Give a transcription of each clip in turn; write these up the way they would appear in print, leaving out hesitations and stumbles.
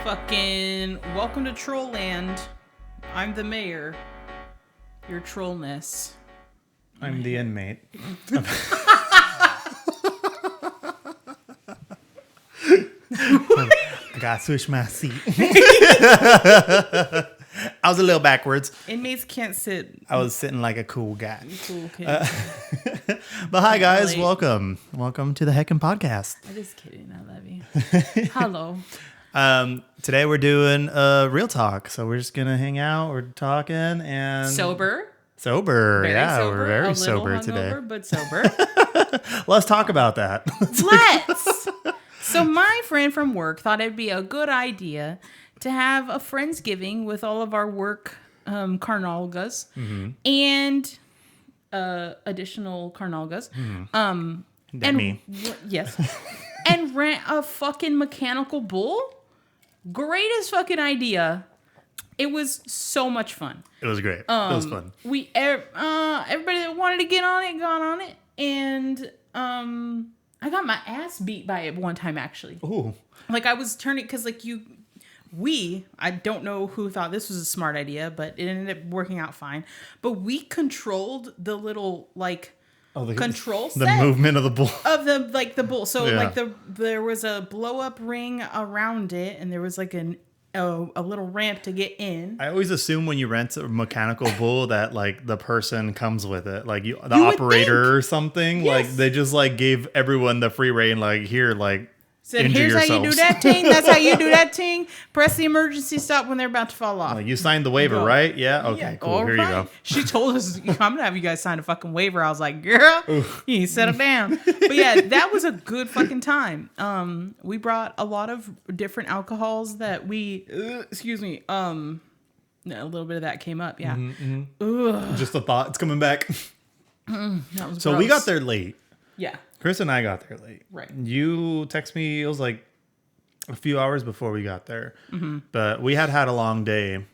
Fucking welcome to Trollland. I'm the mayor. Your trollness. I'm the inmate. I gotta switch my seat. I was a little backwards. Inmates can't sit. I was sitting like a cool guy. Cool kid. But hi guys, Late. welcome to the Heckin' Podcast. I'm just kidding. I love you. Hello. Today we're doing real talk, so we're just gonna hang out. We're talking and Sober. Sober, Very yeah, sober. we're A very little sober today. hungover, but sober. Let's talk about that. Let's. So my friend from work thought it'd be a good idea to have a Friendsgiving with all of our work carnalgas and additional carnalgas. That me. Yes. And rent a fucking mechanical bull. Greatest fucking idea. It was so much fun. It was great. It was fun. Everybody that wanted to get on it got on it, and I got my ass beat by it one time actually. Ooh. Like I was turning because I don't know who thought this was a smart idea, but it ended up working out fine. But we controlled the little control set the movement of the bull. of the bull. So Yeah. there was a blow up ring around it, and there was like a little ramp to get in. I always assume when you rent a mechanical bull that like the person comes with it, like the would operator think. or something. Yes. Like they just like gave everyone the free reign. Like here, like Said, injure here's yourselves. how you do that ting. That's how you do that ting. Press the emergency stop when they're about to fall off. Like, you signed the waiver, Go. right? Yeah. Okay. Yeah, Cool. all Here right. you go. She told us, I'm gonna have you guys sign a fucking waiver. I was like, girl, you settle down. But yeah, that was a good fucking time. We brought a lot of different alcohols that we, a little bit of that came up. Yeah. Just a thought. It's coming back. That was So we gross. got there late. Yeah. Chris and I got there late. Right. You text me. It was like a few hours before we got there. Mm-hmm. But we had a long day.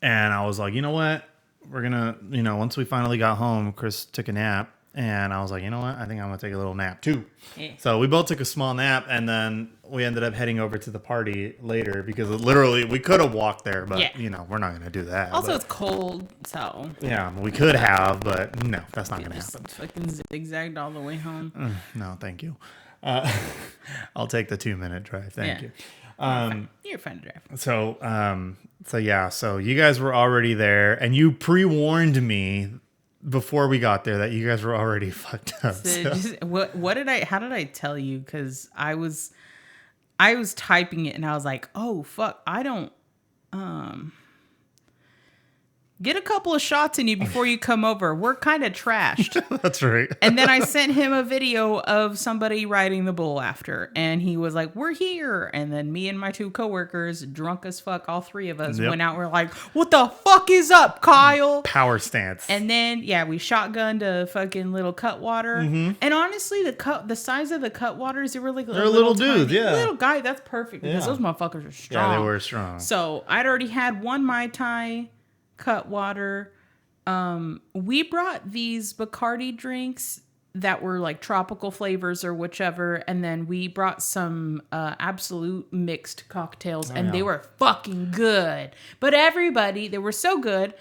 And I was like, you know what? We're going to, once we finally got home, Chris took a nap. And I was like, you know what? I think I'm going to take a little nap too. Yeah. So we both took a small nap. And then we ended up heading over to the party later because literally we could have walked there. But, Yeah. we're not going to do that. Also, but, it's cold, so. yeah, we could have. But no, that's not going to Just happen. fucking zigzagged all the way home. No, thank you. I'll take the 2-minute drive. Thank you. You're fun to drive. So you guys were already there, and you pre-warned me before we got there that you guys were already fucked up. So. How did I tell you? Because I was typing it and I was like, oh fuck, I don't get a couple of shots in you before you come over. We're kind of trashed. That's right. And then I sent him a video of somebody riding the bull after, and he was like, we're here. And then me and my 2 coworkers, drunk as fuck, all 3 of us, Yep. went out. We're like, what the fuck is up, Kyle? Power stance. And then, we shotgunned a fucking little Cutwater. And honestly, the size of the Cutwaters, they were like They're little dudes, tiny, yeah. little guy. That's perfect because Yeah. those motherfuckers are strong. Yeah, they were strong. So I'd already had one Mai Tai Cutwater. We brought these Bacardi drinks that were like tropical flavors or whichever, and then we brought some Absolute mixed cocktails, and they were fucking good. But they were so good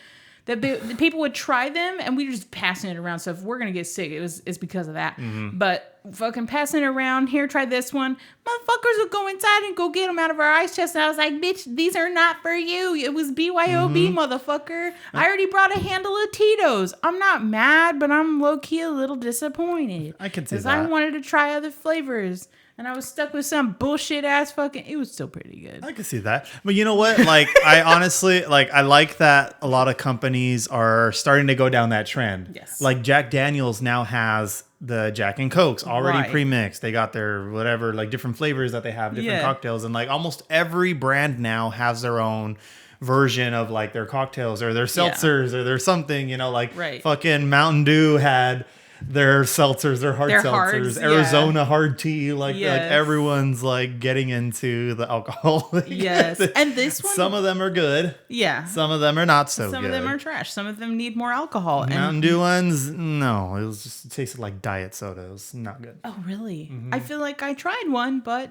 that the people would try them, and we were just passing it around. So if we're gonna get sick, it's because of that. But fucking passing it around, here, try this one. Motherfuckers would go inside and go get them out of our ice chest, and I was like, bitch, these are not for you. It was BYOB, motherfucker. I already brought a handle of Tito's. I'm not mad, but I'm low-key a little disappointed. I can see Because I that. wanted to try other flavors, and I was stuck with some bullshit-ass fucking... It was still pretty good. I can see that. But you know what? Like, I honestly, I like that a lot of companies are starting to go down that trend. Yes. Like, Jack Daniels now has the Jack and Cokes already Right. pre-mixed. They got their whatever, like, different flavors that they have, different Yeah. cocktails. And, like, almost every brand now has their own version of, like, their cocktails or their seltzers or their something, like, Right. fucking Mountain Dew had their seltzers, their hard Their seltzers, hards, yeah. Arizona hard tea, like Yes. everyone's like getting into the alcohol. Yes. And this one... Some of them are good. Yeah. Some of them are not so Some good. of them are trash. Some of them need more alcohol. And Mountain Dew ones, no, it tasted like diet soda. It was not good. oh, really? Mm-hmm. I feel like I tried one, but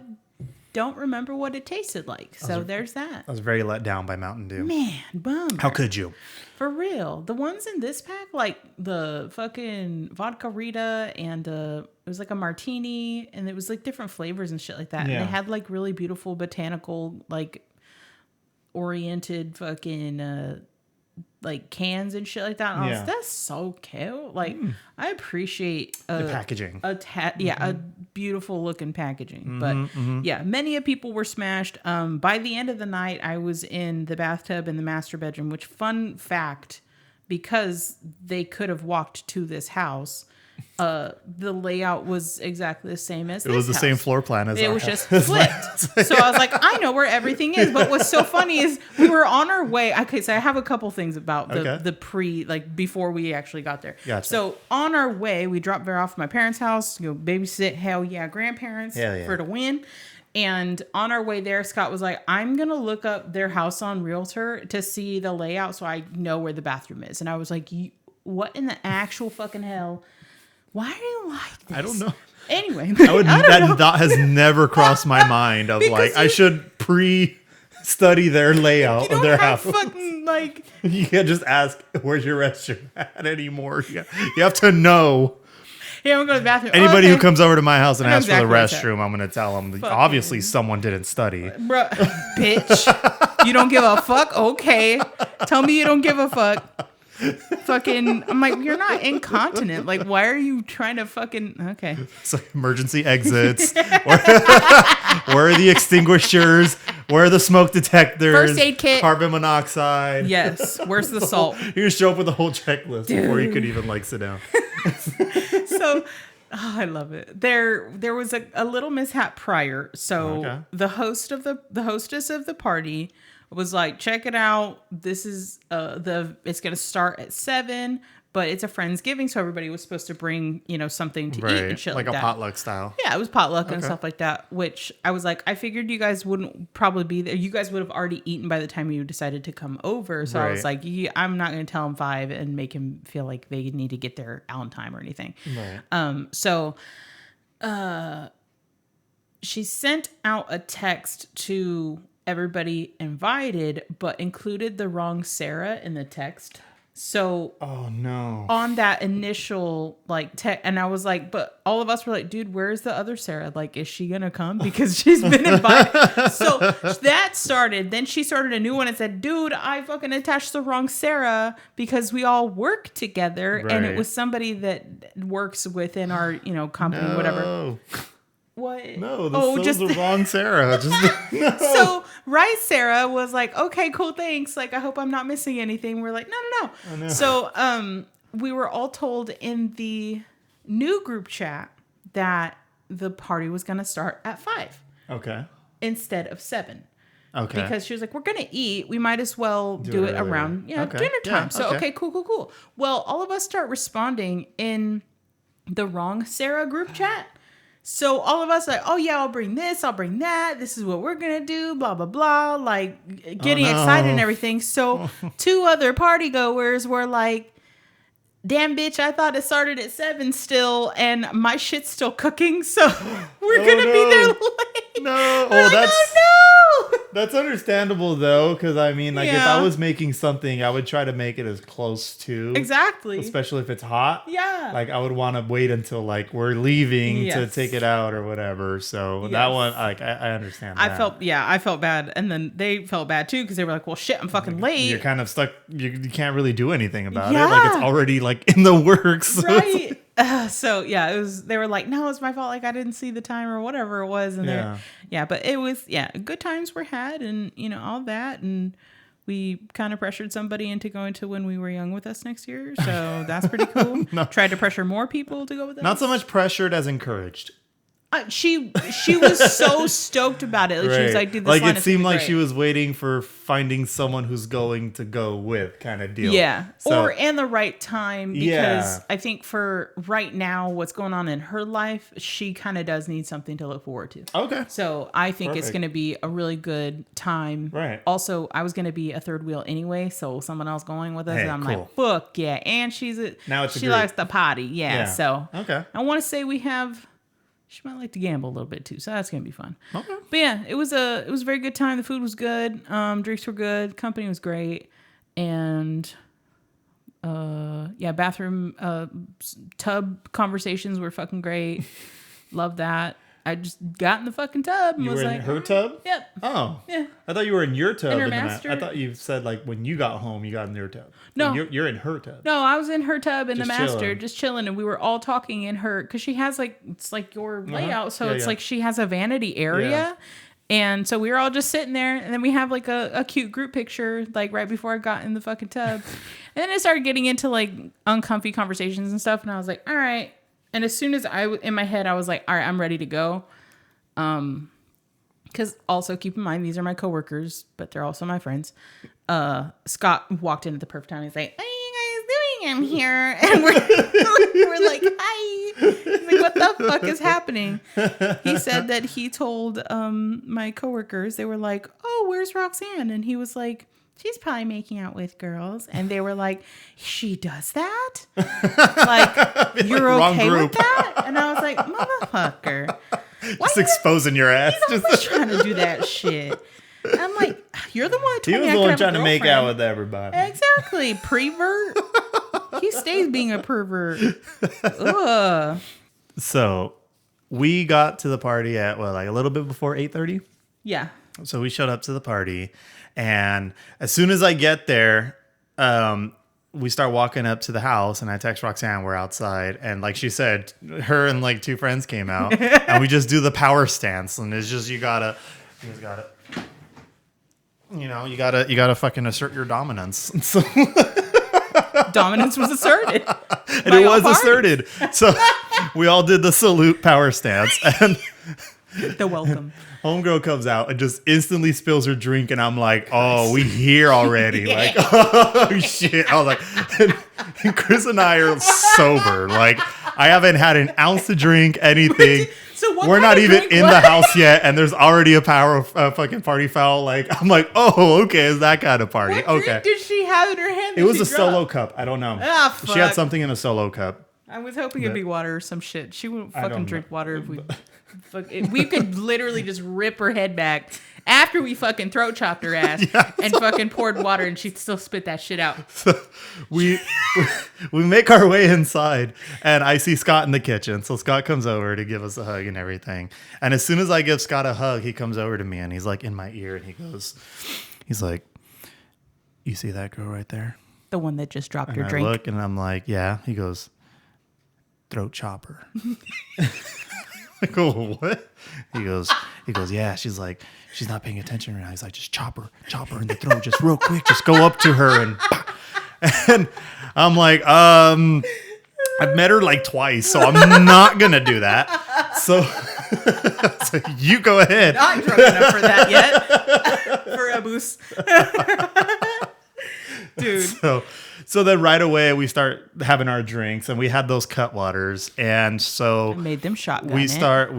don't remember what it tasted like. So there's that. I was very let down by Mountain Dew. Man, bummer. How could you? For real. The ones in this pack, like the fucking vodka Rita and it was like a martini and it was like different flavors and shit like that. Yeah. And they had like really beautiful botanical, like oriented fucking like cans and shit like that. And I was Yeah. that's so cute. Like I appreciate The packaging. a beautiful looking packaging. But yeah, many of people were smashed. By the end of the night, I was in the bathtub in the master bedroom, which fun fact, because they could have walked to this house. The layout was exactly the same as It was the house. same floor plan as It our was house. just flipped. So I was like, I know where everything is. But what's so funny is we were on our way. Okay, so I have a couple things about the before we actually got there. Gotcha. So on our way, we dropped her off at my parents' house, go babysit, hell yeah, grandparents Hell yeah. for the win. And on our way there, Scott was like, I'm going to look up their house on Realtor to see the layout so I know where the bathroom is. And I was like, what in the actual fucking hell? Why do you like this? I don't know. Anyway, That thought has never crossed my mind of Because like I should pre-study their layout you don't of their have house. fucking like You can't just ask where's your restroom at anymore. You have to know. here I'm going to the bathroom. Anybody Okay. who comes over to my house and I know asks exactly for what's the restroom, I'm going to tell them Fucking- obviously someone didn't study. Bruh, bitch, you don't give a fuck. Okay, tell me you don't give a fuck. Fucking, I'm like, you're not incontinent. Like, why are you trying to fucking? Okay, It's like emergency exits. Where are the extinguishers? Where are the smoke detectors? First aid kit. Carbon monoxide. yes. Where's the salt? You just show up with the whole checklist before you could even like sit down. So I love it. There was a little mishap prior. So Okay. the hostess of the party was like, check it out. This is it's gonna start at 7, but it's a Friendsgiving, so everybody was supposed to bring, something to eat and shit like a that. potluck style. Yeah, it was potluck and Okay. stuff like that, which I was like, I figured you guys wouldn't probably be there. You guys would have already eaten by the time you decided to come over. So I was Right. like, I'm not going to tell him 5 and make him feel like they need to get there out on time or anything. Right. So she sent out a text to everybody invited, but included the wrong Sarah in the text. So Oh no. on that initial and I was like, but all of us were like, dude, where's the other Sarah? Like, is she gonna come? Because she's been invited. So that started. Then she started a new one and said, dude, I fucking attached the wrong Sarah because we all work together and it Right. was somebody that works within our, company, whatever. No. What? No, this is the wrong Sarah. No. So right, Sarah was like, okay, cool, thanks. Like, I hope I'm not missing anything. We're like, no. Oh, no. So we were all told in the new group chat that the party was going to start at 5 Okay. instead of 7. Okay. Because she was like, we're going to eat. We might as well do it it earlier. around Okay. dinner time. Yeah, So, okay, cool. Well, all of us start responding in the wrong Sarah group chat. So all of us like, oh yeah, I'll bring this, I'll bring that. This is what we're going to do, blah, blah, blah. Like getting excited and everything. So 2 other party goers were like, damn bitch, I thought it started at 7 still and my shit's still cooking. So we're going to be there late. No. We're Oh, like, that's oh no. that's understandable though, because I mean, like if Yeah. I was making something, I would try to make it as close to Exactly. especially if it's hot. Yeah. Like I would want to wait until like we're leaving to Yes. take it out or whatever. So that Yes. one, like I understand. That. I felt bad. And then they felt bad too because they were like, well, shit, I'm fucking late. You're kind of stuck. You can't really do anything about it. Yeah. Like it's already like in the works. Right. So yeah, it was. They were like, "No, it's my fault. Like I didn't see the time or whatever it was." And but it was good times were had, and all that, and we kind of pressured somebody into going to When We Were Young with us next year. So that's pretty cool. Tried to pressure more people to go with us. Not so much pressured as encouraged. She was so stoked about it. Like, she was like, "Dude, this like line it is seemed gonna be like she great." was waiting for finding someone who's going to go with kind of deal. Yeah. So, Or in the right time, because Yeah. I think for right now, what's going on in her life, she kind of does need something to look forward to. okay. So I think it's Perfect. going to be a really good time. Right. Also, I was going to be a third wheel anyway, so someone else going with us, Hey, and I'm cool. like, fuck yeah! And she's Now it's a she group. likes the potty, yeah. Yeah. So Okay. I want to say we have she might like to gamble a little bit too, so that's gonna be fun. Okay. But yeah, it was a very good time. The food was good, drinks were good, company was great, and bathroom tub conversations were fucking great. Love that. I just got in the fucking tub and You was were like, in her tub? Yep. Oh. Yeah. I thought you were in your tub. In her I master? thought you said like when you got home, you got in your tub. No. You're in her tub. No, I was in her tub in the Just master, chilling. just chilling, and we were all talking in her because she has like it's like your layout, so Yeah, it's yeah. like she has a vanity area, Yeah. and so we were all just sitting there, and then we have like a cute group picture like right before I got in the fucking tub, and then I started getting into like uncomfy conversations and stuff, and I was like, all right, and as soon as in my head I was like, all right, I'm ready to go, because also keep in mind these are my coworkers, but they're also my friends. Scott walked in at the perfect time. He's like, "What are you guys doing? I'm here," and we're like, "Hi." He's like, "What the fuck is happening?" He said that he told my coworkers. They were like, "Oh, where's Roxanne?" And he was like, "She's probably making out with girls." And they were like, "She does that? Like, you're wrong okay with group. that?" And I was like, "Motherfucker." Why Just you exposing your ass. He's always trying to do that shit. And I'm like, you're the one that He told was me I the could one have a trying to make out girlfriend. with everybody. Exactly, pervert. He stays being a pervert. Ugh. So we got to the party at like a little bit before 8:30. Yeah. So we showed up to the party, and as soon as I get there, we start walking up to the house, and I text Roxanne, we're outside, and like she said, her and like two friends came out, and we just do the power stance, and it's just you gotta fucking assert your dominance. So, Dominance was asserted. and by it all was parties. asserted. So we all did the salute power stance, and The welcome. homegirl comes out and just instantly spills her drink, and I'm like, "Oh, we here already!" Yeah. Like, oh shit! I was like, and Chris and I are sober. Like, I haven't had an ounce to drink, anything. So what We're kind not of even drink in was the it? house yet, and there's already a fucking party foul. Like, I'm like, "Oh, okay, it's that kind of party." What Okay, drink did she have in her hand? it that was she a solo dropped? cup. I don't know. Ah, She had fuck. something in a solo cup. I was hoping it'd be water or some shit. She wouldn't I don't fucking know. drink water if we. We could literally just rip her head back after we fucking throat chopped her ass and fucking poured water, and she'd still spit that shit out. we make our way inside, and I see Scott in the kitchen. So Scott comes over to give us a hug and everything. And as soon as I give Scott a hug, he comes over to me and he's like in my ear, and he's like, "You see that girl right there?" The one that just dropped And her I drink. look, and I'm like, "Yeah." He goes, "Throat chopper." I go, "What?" He goes, "Yeah." She's like, "She's not paying attention right now." He's like, "Just chop her in the throat, just real quick. Just go up to her and." And I'm like, I've met her like twice, so I'm not gonna do that. So, so you go ahead. Not drunk enough for that yet. For a boost. Dude. So then right away we start having our drinks, and we had those cut waters, and so Made them shotgun we it.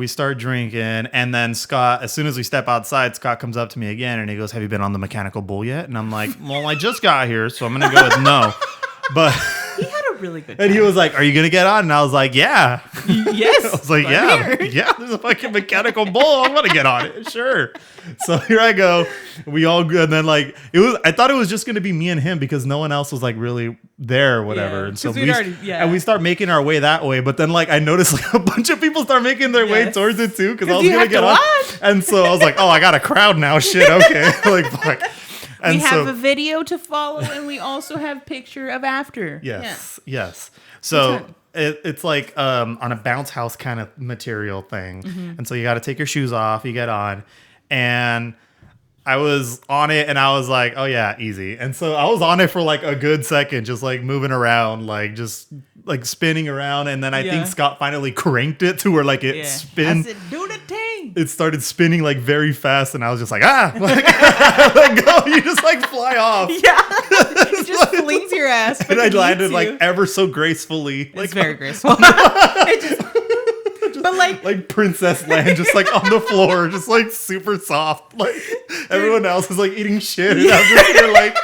start drinking, and then Scott, as soon as we step outside, Scott comes up to me again, and he goes, "Have you been on the mechanical bull yet?" And I'm like, "Well, I just got here, so I'm gonna go with no." But He had a really good time. and he was like, "Are you gonna get on?" And I was like, "Yeah." Yes. I was like, I'm yeah, here. yeah, there's a fucking mechanical bull. I'm gonna get on it, sure. So here I go. We all go, and then like I thought it was just gonna be me and him because no one else was like really there or whatever. Yeah, and so 'cause we'd already- yeah. and we start making our way that way. But then like I noticed like a bunch of people start making their way Yes. towards it too because I 'Cause was you gonna have get to on. watch. And so I was like, oh, I got a crowd now. Shit, okay, like fuck. And We have so a video to follow, and we also have picture of after. yes. So time. it's like on a bounce house kind of material thing. Mm-hmm. And so you got to take your shoes off, you get on. And I was on it and I was like, oh yeah, easy. And so I was on it for like a good second, just like moving around, like just like spinning around. And then I Yeah. think Scott finally cranked it to where like it Yeah. spin. I said, do the thing. It started spinning like very fast, and I was just like, like, let go. You just like fly off. Yeah. It just flings your ass. And I fucking landed eats like you. ever so gracefully. Like It's very graceful. It just, but like princess land, just like on the floor, just like super soft. Like everyone else is like eating shit, and I'm just here like,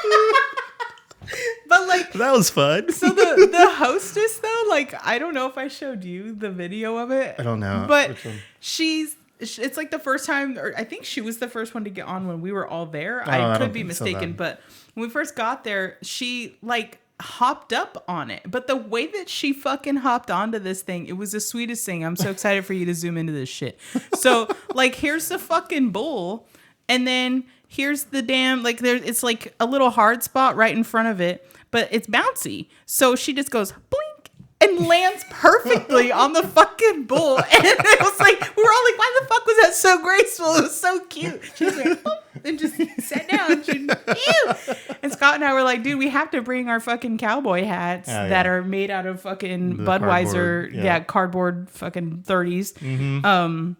But like, That was fun. so the hostess though, like, I don't know if I showed you the video of it. I don't know. But Which one? it's like the first time, or I think she was the first one to get on when we were all there. I I don't could be think so mistaken, then. but when we first got there, she like hopped up on it. But the way that she fucking hopped onto this thing, it was the sweetest thing. I'm so excited for you to zoom into this shit. So like, here's the fucking bull, and then here's the damn, like, there, it's like a little hard spot right in front of it, but it's bouncy. So she just goes blink and lands perfectly on the fucking bull. And it was like, we were all like, why the fuck was that so graceful? It was so cute. She just went, boop, and just sat down. Ew. And Scott and I were like, dude, we have to bring our fucking cowboy hats that are made out of fucking The Budweiser, cardboard, cardboard fucking 30s.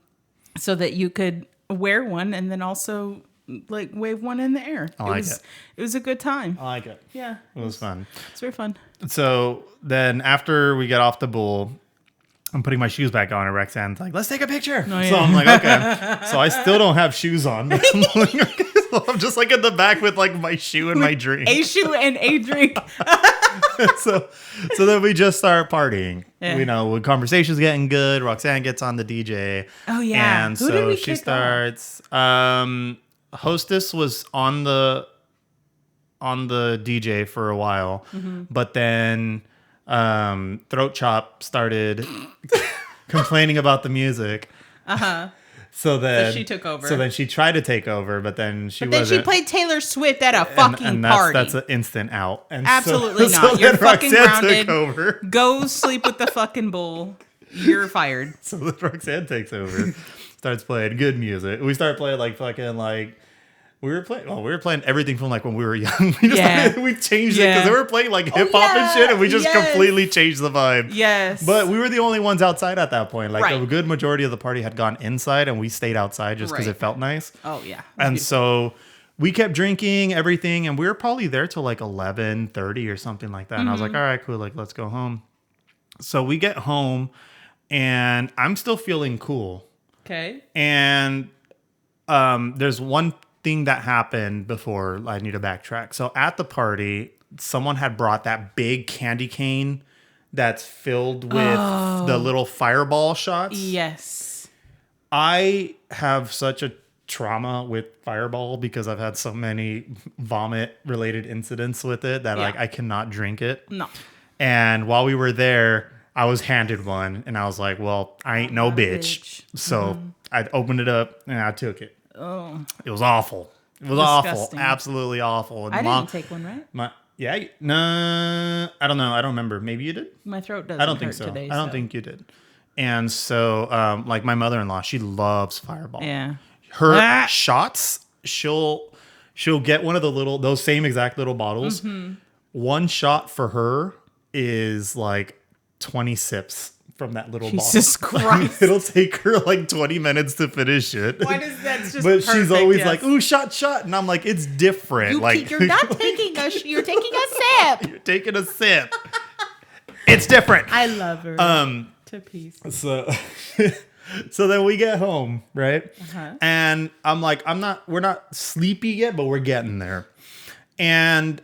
So that you could wear one and then also like wave one in the air. It was a good time. I like it. Yeah. It was fun. It's very fun. So then after we get off the bull, I'm putting my shoes back on, and Roxanne's like, let's take a picture. Oh, yeah. So I'm like, okay. So I still don't have shoes on. So I'm just like in the back with like my shoe and my drink. A shoe and a drink. so then we just start partying. Yeah. You know, when conversation's getting good, Roxanne gets on the DJ. Oh, yeah. And Who did so we she kick starts. Hostess was on the DJ for a while, but then Throat Chop started complaining about the music. So then she took over. So then she tried to take over, but then she But then wasn't. she played Taylor Swift at a fucking party. That's an instant out. And Absolutely so not. You're then fucking Roxanne grounded. took over. Go sleep with the fucking bull. You're fired. So then Roxanne takes over, starts playing good music. We start playing like fucking like. We were playing everything from like when we were young. We changed it because they were playing like hip hop and shit, and we just completely changed the vibe. Yes. But we were the only ones outside at that point. Like Right. a good majority of the party had gone inside, and we stayed outside just because Right. it felt nice. Oh, yeah. And so we kept drinking everything, and we were probably there till like 11:30 or something like that. And I was like, all right, cool, like let's go home. So we get home, and I'm still feeling cool. Okay. And there's one thing that happened before I need to backtrack. So at the party, someone had brought that big candy cane that's filled with the little fireball shots. Yes. I have such a trauma with fireball because I've had so many vomit related incidents with it that like I cannot drink it. No. And while we were there, I was handed one, and I was like, well, I ain't no bitch. So I opened it up and I took it. Oh. It was awful. It was Disgusting. awful. Absolutely awful. And I didn't take one, right? No, I don't know. I don't remember. Maybe you did? My throat doesn't I don't think hurt so. today. I don't think you did. And so, like my mother-in-law, she loves Fireball. Yeah. Her shots, she'll get one of those same exact little bottles. Mm-hmm. One shot for her is like 20 sips from that little Jesus bottle. Christ. It'll take her like 20 minutes to finish it. Why does that just But she's perfect, always yes. like, ooh, shot. And I'm like, it's different. You're not taking you're taking a sip. You're taking a sip. It's different. I love her. To pieces. So then we get home, right? Uh-huh. And I'm like, we're not sleepy yet, but we're getting there. And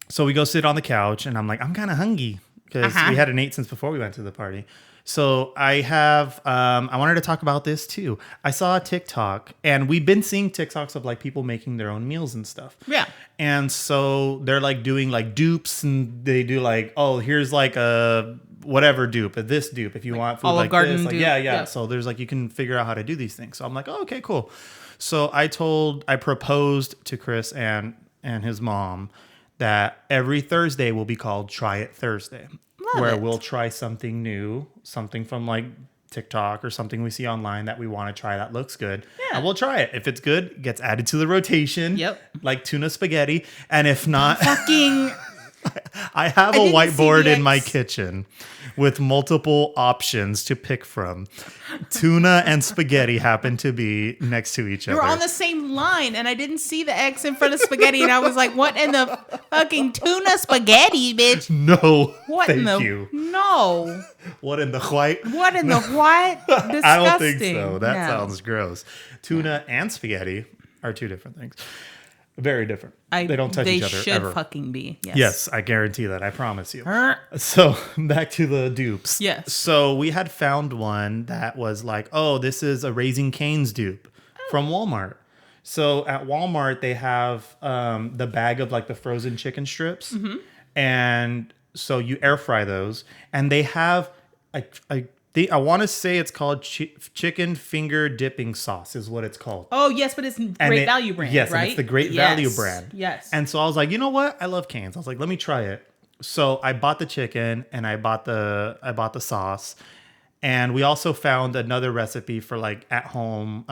so we go sit on the couch, and I'm like, I'm kind of hungry because we hadn't ate since before we went to the party. So I have, I wanted to talk about this too. I saw a TikTok, and we've been seeing TikToks of like people making their own meals and stuff. Yeah. And so they're like doing like dupes, and they do like, oh, here's like a whatever dupe, this dupe, if you want food Olive like Garden this. Like, dupe. yeah. Yeah. So there's like, you can figure out how to do these things. So I'm like, oh, okay, cool. So I proposed to Chris and his mom that every Thursday will be called Try It Thursday. Where we'll try something new, something from like TikTok or something we see online that we want to try that looks good. Yeah. And we'll try it. If it's good, it gets added to the rotation. Yep. Like tuna spaghetti. And if not, Fucking I have I a didn't whiteboard see the in my X. kitchen with multiple options to pick from. Tuna and spaghetti happen to be next to each you other. were on the same line, and I didn't see the X in front of spaghetti, and I was like, "What in the fucking tuna spaghetti, bitch? No. What thank in the you. no? What in the white? What in the what? Disgusting. I don't think so. That No. sounds gross. Tuna and spaghetti are two different things. Very different. They don't touch each other should ever. fucking be. Yes. Yes, I guarantee that. I promise you. Her- So back to the dupes. Yes. So we had found one that was like, oh, this is a Raising Cane's dupe from Walmart. So at Walmart, they have the bag of like the frozen chicken strips. Mm-hmm. And so you air fry those. And they have, I want to say it's called chicken finger dipping sauce is what it's called. Oh, yes, but it's Great Value brand, yes, right? and it's the Great Value brand. Yes. And so I was like, you know what? I love Cane's. I was like, let me try it. So I bought the chicken and I bought the sauce. And we also found another recipe for like at home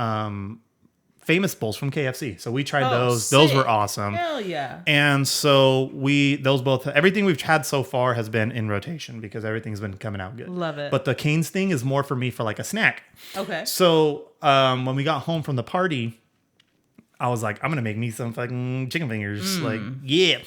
famous bowls from KFC. So we tried those. Sick. Those were awesome. Hell yeah. And so everything we've had so far has been in rotation because everything's been coming out good. Love it. But the Cane's thing is more for me for like a snack. Okay. So when we got home from the party, I was like, I'm going to make me some fucking chicken fingers. Like, yeah.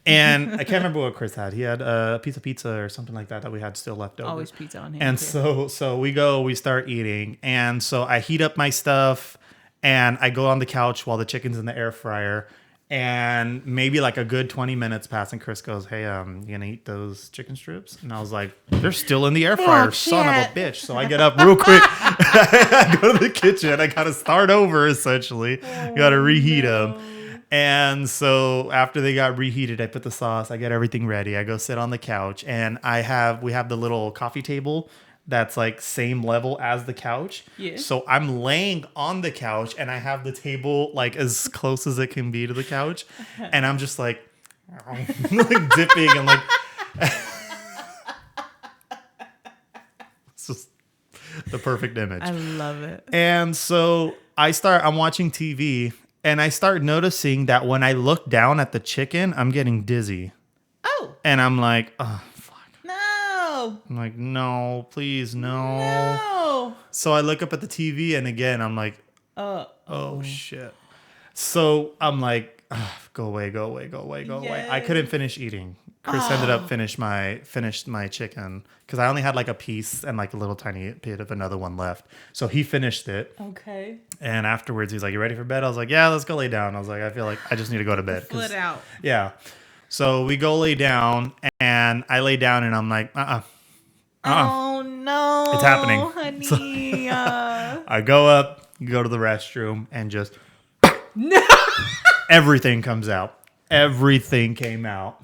And I can't remember what Chris had. He had a piece of pizza or something like that we had still left over. Always pizza on hand. And so we start eating. And so I heat up my stuff and I go on the couch while the chicken's in the air fryer. And maybe like a good 20 minutes pass and Chris goes, hey, you gonna eat those chicken strips? And I was like, they're still in the air fryer, son of a bitch. So I get up real quick. I go to the kitchen. I gotta start over essentially. Gotta reheat them. And so after they got reheated, I put the sauce, I get everything ready. I go sit on the couch and we have the little coffee table that's like same level as the couch. Yeah. So I'm laying on the couch and I have the table like as close as it can be to the couch. And I'm just like, like dipping and like it's just the perfect image. I love it. And so I'm watching TV and I start noticing that when I look down at the chicken, I'm getting dizzy. Oh. And I'm like, oh, fuck. No. I'm like, no, please, no. No. So I look up at the TV and again, I'm like, oh shit. So I'm like, go away. I couldn't finish eating. Chris ended up finished my chicken because I only had like a piece and like a little tiny bit of another one left. So he finished it. Okay. And afterwards he's like, you ready for bed? I was like, yeah, let's go lay down. I was like, I feel like I just need to go to bed. Split out. Yeah. So we go lay down and I lay down and I'm like, Oh no. It's happening. Honey. I go up, go to the restroom and just No. everything comes out. Everything came out.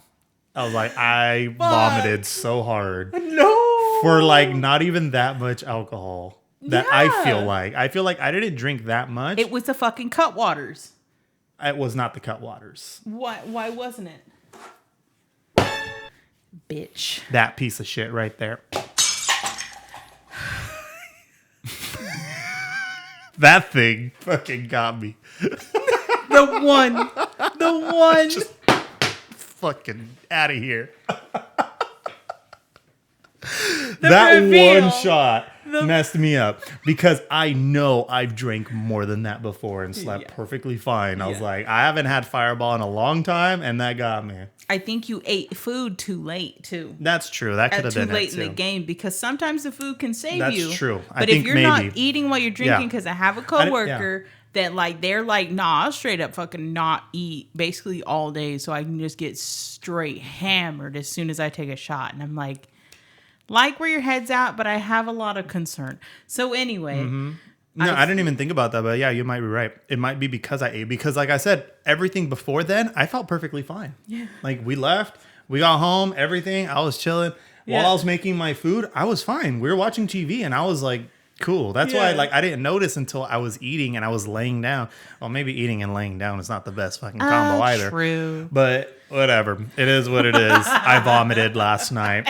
I was like, I vomited so hard No. for like not even that much alcohol that Yeah. I feel like I didn't drink that much. It was the fucking Cutwaters. It was not the Cutwaters. Why wasn't it? Bitch. That piece of shit right there. That thing fucking got me. The one. Just fucking out of here. That reveal. one shot messed me up because I know I've drank more than that before and slept perfectly fine. I was like, I haven't had Fireball in a long time, and that got me. I think you ate food too late too. That's true. That could have been too late it in too. the game because sometimes the food can save That's you. true. I But think if you're maybe. not eating while you're drinking, Yeah. because I have a coworker that like they're like, nah, I'll straight up fucking not eat basically all day so I can just get straight hammered as soon as I take a shot. And I'm like where your head's at, but I have a lot of concern. So anyway. No, I didn't even think about that, but yeah, you might be right. It might be because I ate. Because like I said, everything before then, I felt perfectly fine. Yeah. Like we left, we got home, everything. I was chilling. While I was making my food, I was fine. We were watching TV and I was like, cool. That's why like I didn't notice until I was eating and I was laying down. Well, maybe eating and laying down is not the best fucking combo either. True. But whatever. It is what it is. I vomited last night.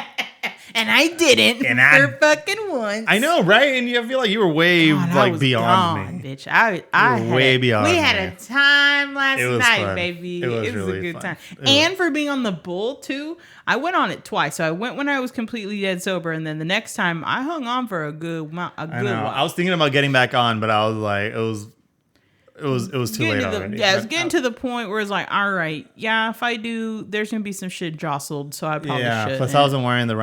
And I didn't. And I- for fucking once. I know, right? And you feel like you were way God, I like was beyond gone, me. bitch. I were had way a- beyond We had me. a time last It was night, fun. baby. It was really a good fun. time. It was- And for being on the bull too, I went on it twice. So I went when I was completely dead sober, and then the next time I hung on for a good I know. while. I was thinking about getting back on, but I was like, it it was too late already. Yeah, it's getting to the point where it's like, all right, yeah, if I do, there's gonna be some shit jostled, so I probably should. Plus I wasn't wearing the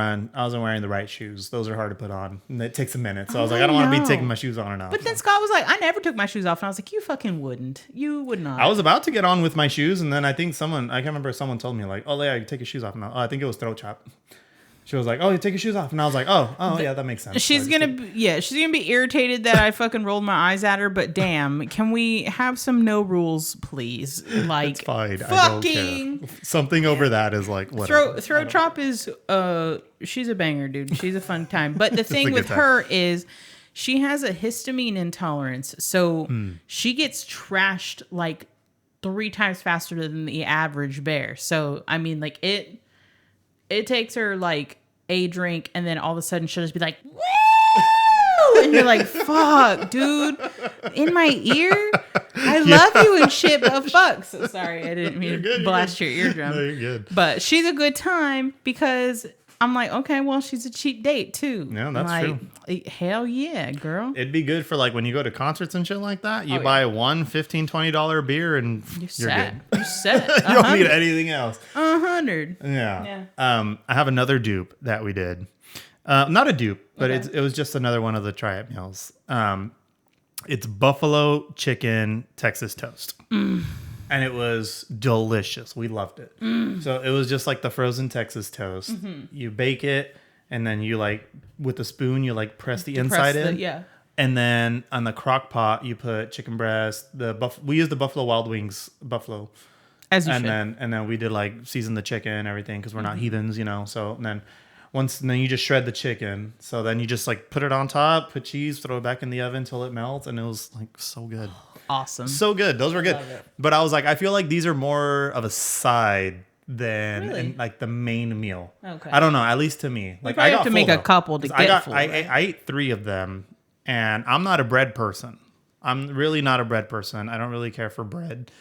right shoes. Those are hard to put on, and it takes a minute. So I was like, I don't want to be taking my shoes on and off. But then Scott was like, I never took my shoes off, and I was like, you fucking wouldn't. You would not. I was about to get on with my shoes, and then I think I can't remember, someone told me like, oh yeah, you take your shoes off now. Oh, I think it was Throat Chop. She was like, "Oh, you take your shoes off," and I was like, "Oh, yeah, that makes sense." She's gonna be irritated that I fucking rolled my eyes at her. But damn, can we have some no rules, please? Like, it's fine. Fucking I don't care. Something over that is like whatever. Throat Chop is she's a banger, dude. She's a fun time. But the thing with her is she has a histamine intolerance, so she gets trashed like 3 times faster than the average bear. So I mean, like it takes her like a drink, and then all of a sudden she'll just be like, "Woo!" And you're like, "Fuck, dude!" In my ear, I love you and shit, but fuck. So sorry, I didn't mean to blast your eardrum. No, you're good. But she's a good time because I'm like, okay, well, she's a cheap date too. Yeah, that's true. Hell yeah, girl. It'd be good for like when you go to concerts and shit like that. You buy one $15-$20 beer and you're good. You're set. You don't need anything else. 100. Yeah. I have another dupe that we did. Not a dupe, but it was just another one of the try-it meals. It's buffalo chicken Texas toast. And it was delicious. We loved it. So it was just like the frozen Texas toast. You bake it, and then you like, with a spoon, you like press the inside in. Yeah. And then on the crock pot, you put chicken breast. We used the Buffalo Wild Wings As you and should. then we did like season the chicken and everything because we're not heathens, you know. So and then then you just shred the chicken. So then you just like put it on top, put cheese, throw it back in the oven until it melts, and it was like so good. Awesome. So good. Those were good. But I was like, I feel like these are more of a side than like the main meal. Okay. I don't know. At least to me, like I got have to full, make a though. couple to get full. I ate 3 of them, and I'm not a bread person. I'm really not a bread person. I don't really care for bread.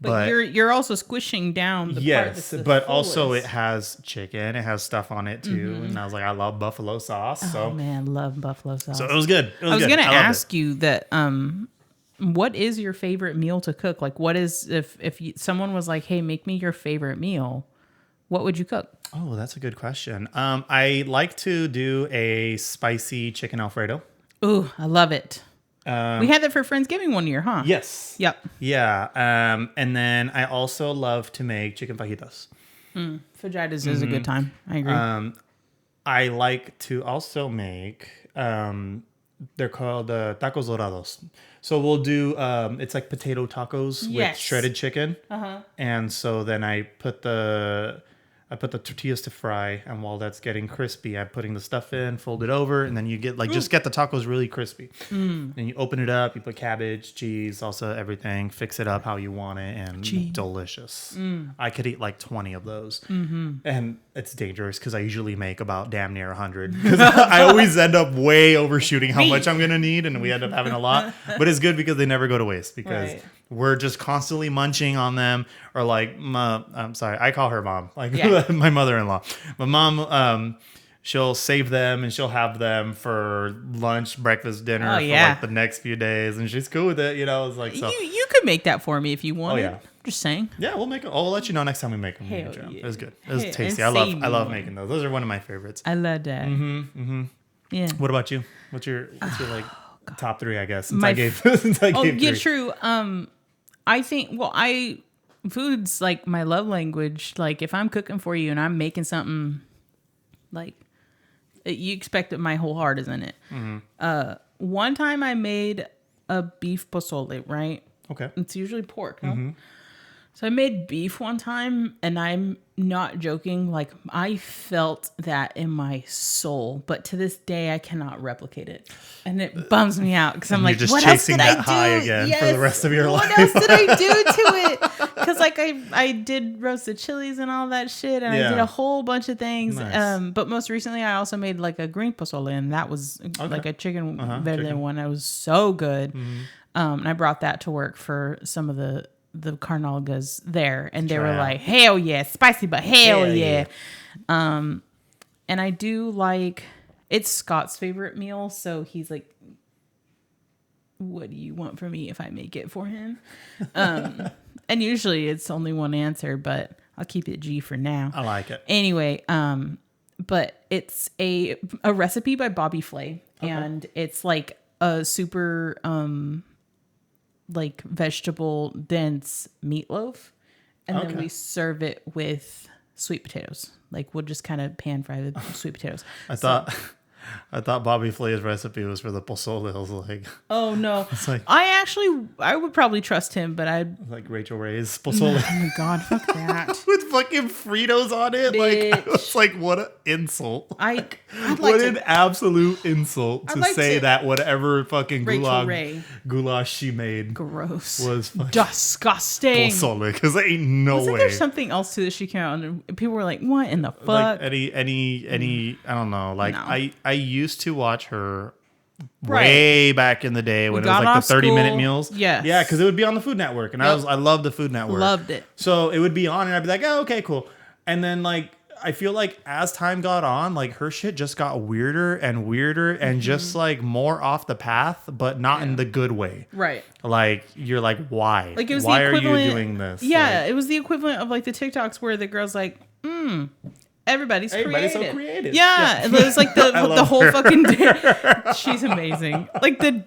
But you're also squishing down the part that's the but fullest. also it has chicken. It has stuff on it too. And I was like, I love buffalo sauce. So Oh man, love buffalo sauce. so it was good. I was gonna ask you that. What is your favorite meal to cook? Like, what is if someone was like, "Hey, make me your favorite meal," what would you cook? Oh, that's a good question. I like to do a spicy chicken Alfredo. Ooh, I love it. We had that for Friendsgiving one year, huh? Yes. Yep. Yeah. And then I also love to make chicken fajitas. Fajitas is a good time. I agree. I like to also make, they're called tacos dorados. So we'll do, it's like potato tacos with shredded chicken. And so then I put the tortillas to fry, and while that's getting crispy, I'm putting the stuff in, fold it over, and then you get just get the tacos really crispy. And you open it up, you put cabbage, cheese, salsa, everything, fix it up how you want it, and delicious. I could eat like 20 of those. And it's dangerous because I usually make about damn near 100 because I always end up way overshooting how much I'm gonna need, and we end up having a lot. But it's good because they never go to waste because we're just constantly munching on them. Or like, I'm sorry, I call her mom, like my mother-in-law. My mom, she'll save them and she'll have them for lunch, breakfast, dinner for like the next few days, and she's cool with it. You know, it's like so. You could make that for me if you want. Oh yeah. Just saying. Yeah, we'll make it. I'll let you know next time we make them. Hell yeah. It was good. It was tasty. I love making those. Those are one of my favorites. I love that. Yeah. What about you? What's your like top 3? I guess since I gave 3. Yeah, true. I think. Well, food's like my love language. Like if I'm cooking for you and I'm making something, like you expect that my whole heart is in it. One time I made a beef pozole, right? Okay. It's usually pork, no? So I made beef one time, and I'm not joking. Like I felt that in my soul, but to this day I cannot replicate it, and it bums me out because I'm like, just what else chasing did that I do? high again for the rest of your life. What else did I do to it? Because like I did roasted chilies and all that shit, and I did a whole bunch of things. Nice. But most recently I also made like a green pozole, and that was like a chicken verde one. It was so good. And I brought that to work for some of the carnalgas there, and they were like, hell yeah, spicy, but hell yeah. And I do like, it's Scott's favorite meal, so he's like, what do you want from me if I make it for him? And usually it's only one answer, but I'll keep it G for now. I like it. Anyway, but it's a recipe by Bobby Flay, and it's like a super like vegetable dense meatloaf, and then we serve it with sweet potatoes. Like we'll just kind of pan fry the sweet potatoes. I thought Bobby Flay's recipe was for the pozole. I was like, Oh no! like- I would probably trust him, but like Rachel Ray's pozole oh my god, fuck that! with fucking Fritos on it. Like, I Bitch. was like, what an insult. I'd like What to. an absolute insult to I'd like say to- that whatever fucking Rachel Ray. goulash she made Gross. was fucking Disgusting. pozole, because there ain't no Wasn't way. there something else to that she came out and people were like, "What in the fuck?" Like any I don't know. Like No. I used to watch her Right. way back in the day when it was got like off the 30-minute school. meals. Yes. Yeah, because it would be on the Food Network, and Yep. I loved the Food Network. Loved it. So it would be on, and I'd be like, oh, okay, cool. And then like I feel like as time got on, like her shit just got weirder and weirder and just like more off the path, but not in the good way. Right. Like you're like, why? Like it was why the are equivalent. you doing this? Yeah, Like, it was the equivalent of like the TikToks where the girl's like, everybody's Everybody's so creative. creative. Yeah, Yeah. and it was like the love whole her. fucking day. She's amazing. Like the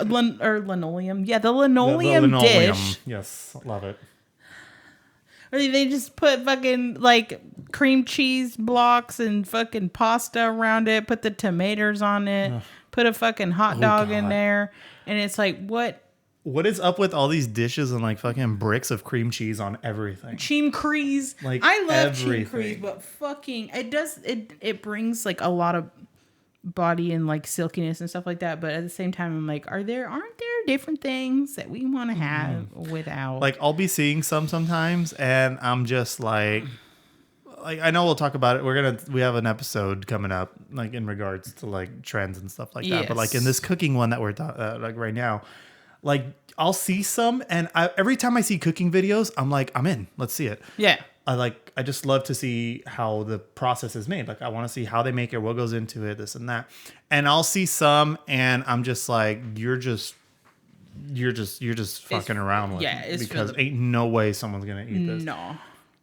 linoleum. Yeah, the the linoleum dish. Yes, love it. Or they just put fucking like cream cheese blocks and fucking pasta around it, put the tomatoes on it, put a fucking hot dog in God. there. And it's like, what? What is up with all these dishes and like fucking bricks of cream cheese on everything? Cheem crease. Like, I love cheem everything. crease, but fucking it brings like a lot of body and like silkiness and stuff like that. But at the same time, I'm like, aren't there different things that we want to have without? Like I'll be seeing sometimes, and I'm just like I know we'll talk about it. We have an episode coming up, like in regards to like trends and stuff like that. But like in this cooking one that we're like right now, like I'll see some, and every time I see cooking videos, I'm like, I'm in. Let's see it. yeah. I just love to see how the process is made. Like I want to see how they make it, what goes into it, this and that. And I'll see some, and I'm just like, you're just fucking around with yeah, it it's for because the- ain't no way someone's gonna eat this. No.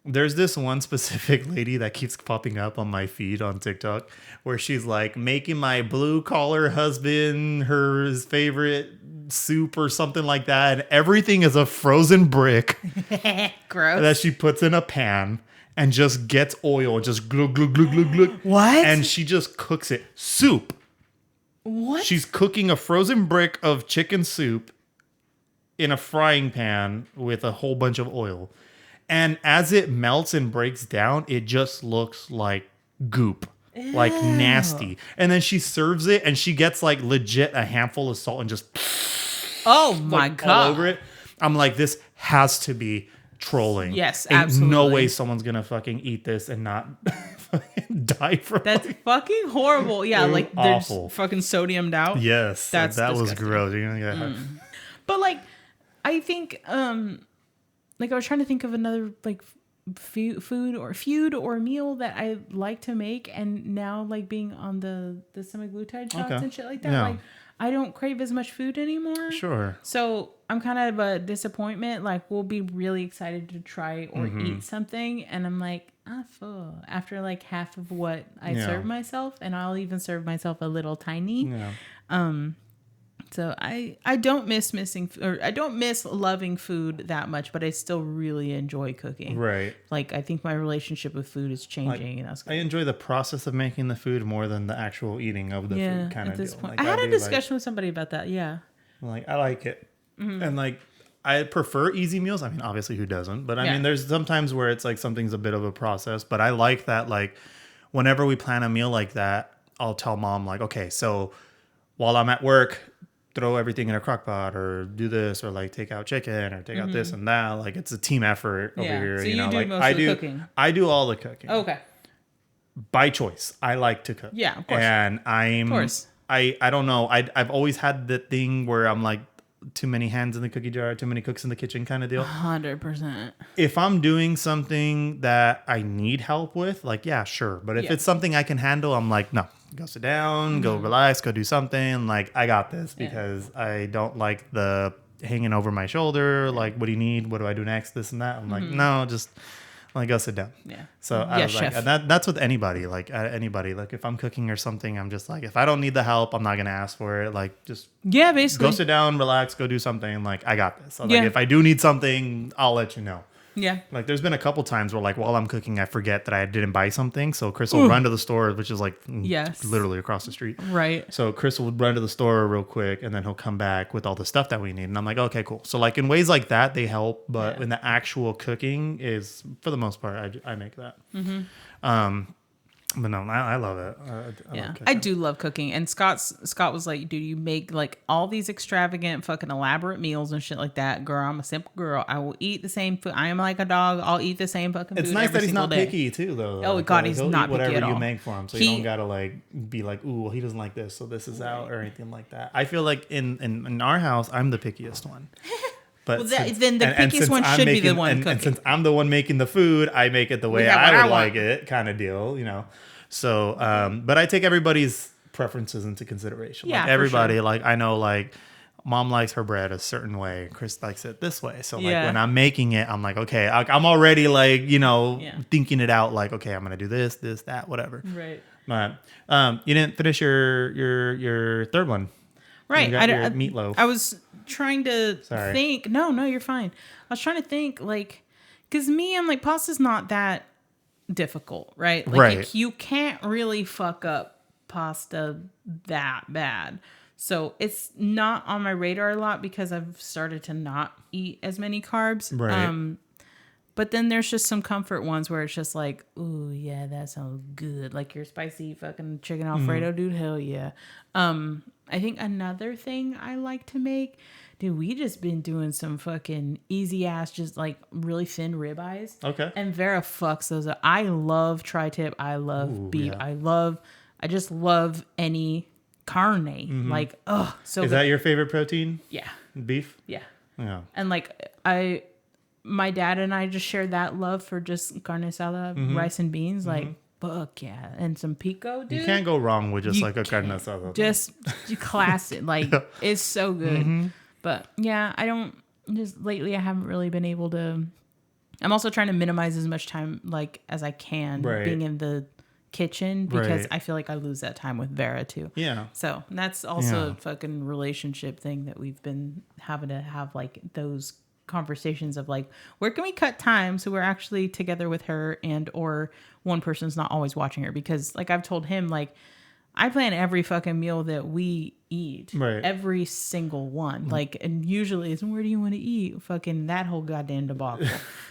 There's this one specific lady that keeps popping up on my feed on TikTok where she's like making my blue collar husband his favorite soup or something like that, and everything is a frozen brick Gross. that she puts in a pan and just gets oil and just glug glug glug glug glug. What? And she just cooks it soup. What? She's cooking a frozen brick of chicken soup in a frying pan with a whole bunch of oil. And as it melts and breaks down, it just looks like goop. Like nasty. And then she serves it and she gets like legit a handful of salt and just Oh my like, god. all over it. I'm like, this has to be trolling. Yes, Ain't absolutely. no way someone's gonna fucking eat this and not fucking die from That's like, fucking horrible. Yeah, It was like they're just awful. fucking sodiumed out. yes. That's that was disgusting. gross. You're gonna get But like I think like I was trying to think of another like food or meal that I like to make, and now like being on the semaglutide shots Okay. and shit like that, Yeah. like I don't crave as much food anymore. Sure. So I'm kind of a disappointment. Like we'll be really excited to try or Mm-hmm. eat something, and I'm like, full after like half of what I Yeah. serve myself, and I'll even serve myself a little tiny. Yeah. So I don't miss I don't miss loving food that much, but I still really enjoy cooking. Right. Like I think my relationship with food is changing, and that's I enjoy the process of making the food more than the actual eating of the yeah. food kind At of this deal. point, Like, I had a do discussion with somebody about that. Yeah. Like I like it. And like I prefer easy meals. I mean, obviously who doesn't? But I Yeah. mean, there's sometimes where it's like something's a bit of a process, but I like that like whenever we plan a meal like that, I'll tell mom like, okay, so while I'm at work, throw everything in a crock pot or do this or like take out chicken or take out this and that. Like it's a team effort over Yeah. here. So you know, you do like most I of the do cooking. I do all the cooking. Okay. By choice. I like to cook. Yeah, of course. And I'm Of course. I don't know. I've always had the thing where I'm like too many hands in the cookie jar, too many cooks in the kitchen kind of deal. 100%. If I'm doing something that I need help with, like, yeah, sure. But if Yeah. it's something I can handle, I'm like, no, go sit down, go relax, go do something. Like, I got this because I don't like the hanging over my shoulder. Like, what do you need? What do I do next? This and that. I'm like, no, just like, go sit down. Yeah. So I was like, and that's with anybody. Like, anybody. Like, if I'm cooking or something, I'm just like, if I don't need the help, I'm not gonna ask for it. Like, just basically go sit down, relax, go do something. Like, I got this. So, like, if I do need something, I'll let you know. Yeah. Like, there's been a couple times where, like, while I'm cooking, I forget that I didn't buy something. So Chris will run to the store, which is like literally across the street. Right. So Chris will run to the store real quick, and then he'll come back with all the stuff that we need. And I'm like, okay, cool. So, like, in ways like that, they help. But in the actual cooking is, for the most part, I make that. But no, I love it. I do love cooking. And Scott was like, dude, you make like all these extravagant fucking elaborate meals and shit like that. Girl, I'm a simple girl. I will eat the same food. I am like a dog. I'll eat the same fucking food. It's nice every that he's not day. picky too, though. Oh God, he's not picky at all. Whatever you make for him, so you don't gotta like be like, ooh, well, he doesn't like this, so this is out or anything like that. I feel like in our house, I'm the pickiest one. But then the pickiest one should be the one cooking. And since I'm the one making the food, I make it the way I would like it, kind of deal, you know. So, but I take everybody's preferences into consideration. Yeah, like everybody, like I know, like mom likes her bread a certain way, Chris likes it this way. So, like when I'm making it, I'm like, okay, I'm already like, you know, thinking it out. Like, okay, I'm gonna do this, that, whatever. Right. But you didn't finish your third one. Right. You got your meatloaf. I was trying to think. No, you're fine. I was trying to think, like, because I'm like, pasta's not that difficult, right? Like, you can't really fuck up pasta that bad. So it's not on my radar a lot because I've started to not eat as many carbs. Right. But then there's just some comfort ones where it's just like, ooh, yeah, that sounds good. Like your spicy fucking chicken Alfredo, dude. Hell yeah. I think another thing I like to make, dude, we just been doing some fucking easy ass, just like really thin ribeyes. Okay. And Vera fucks those up. I love tri-tip. I love beef. Yeah. I just love any carne. Like, so Is that your favorite protein? Yeah. Beef? Yeah. Yeah. And like, my dad and I just share that love for just carne asada, rice and beans. Like, fuck yeah. And some pico, dude. You can't go wrong with just like a carne asada. Just classic. Like, it's so good. But yeah, lately I haven't really been able to. I'm also trying to minimize as much time like as I can being in the kitchen because I feel like I lose that time with Vera too. Yeah. So that's also a fucking relationship thing that we've been having to have, like those conversations of like, where can we cut time so we're actually together with her and or one person's not always watching her, because like I've told him, like, I plan every fucking meal that we eat, every single one. Like, and usually it's, where do you want to eat? Fucking that whole goddamn debacle.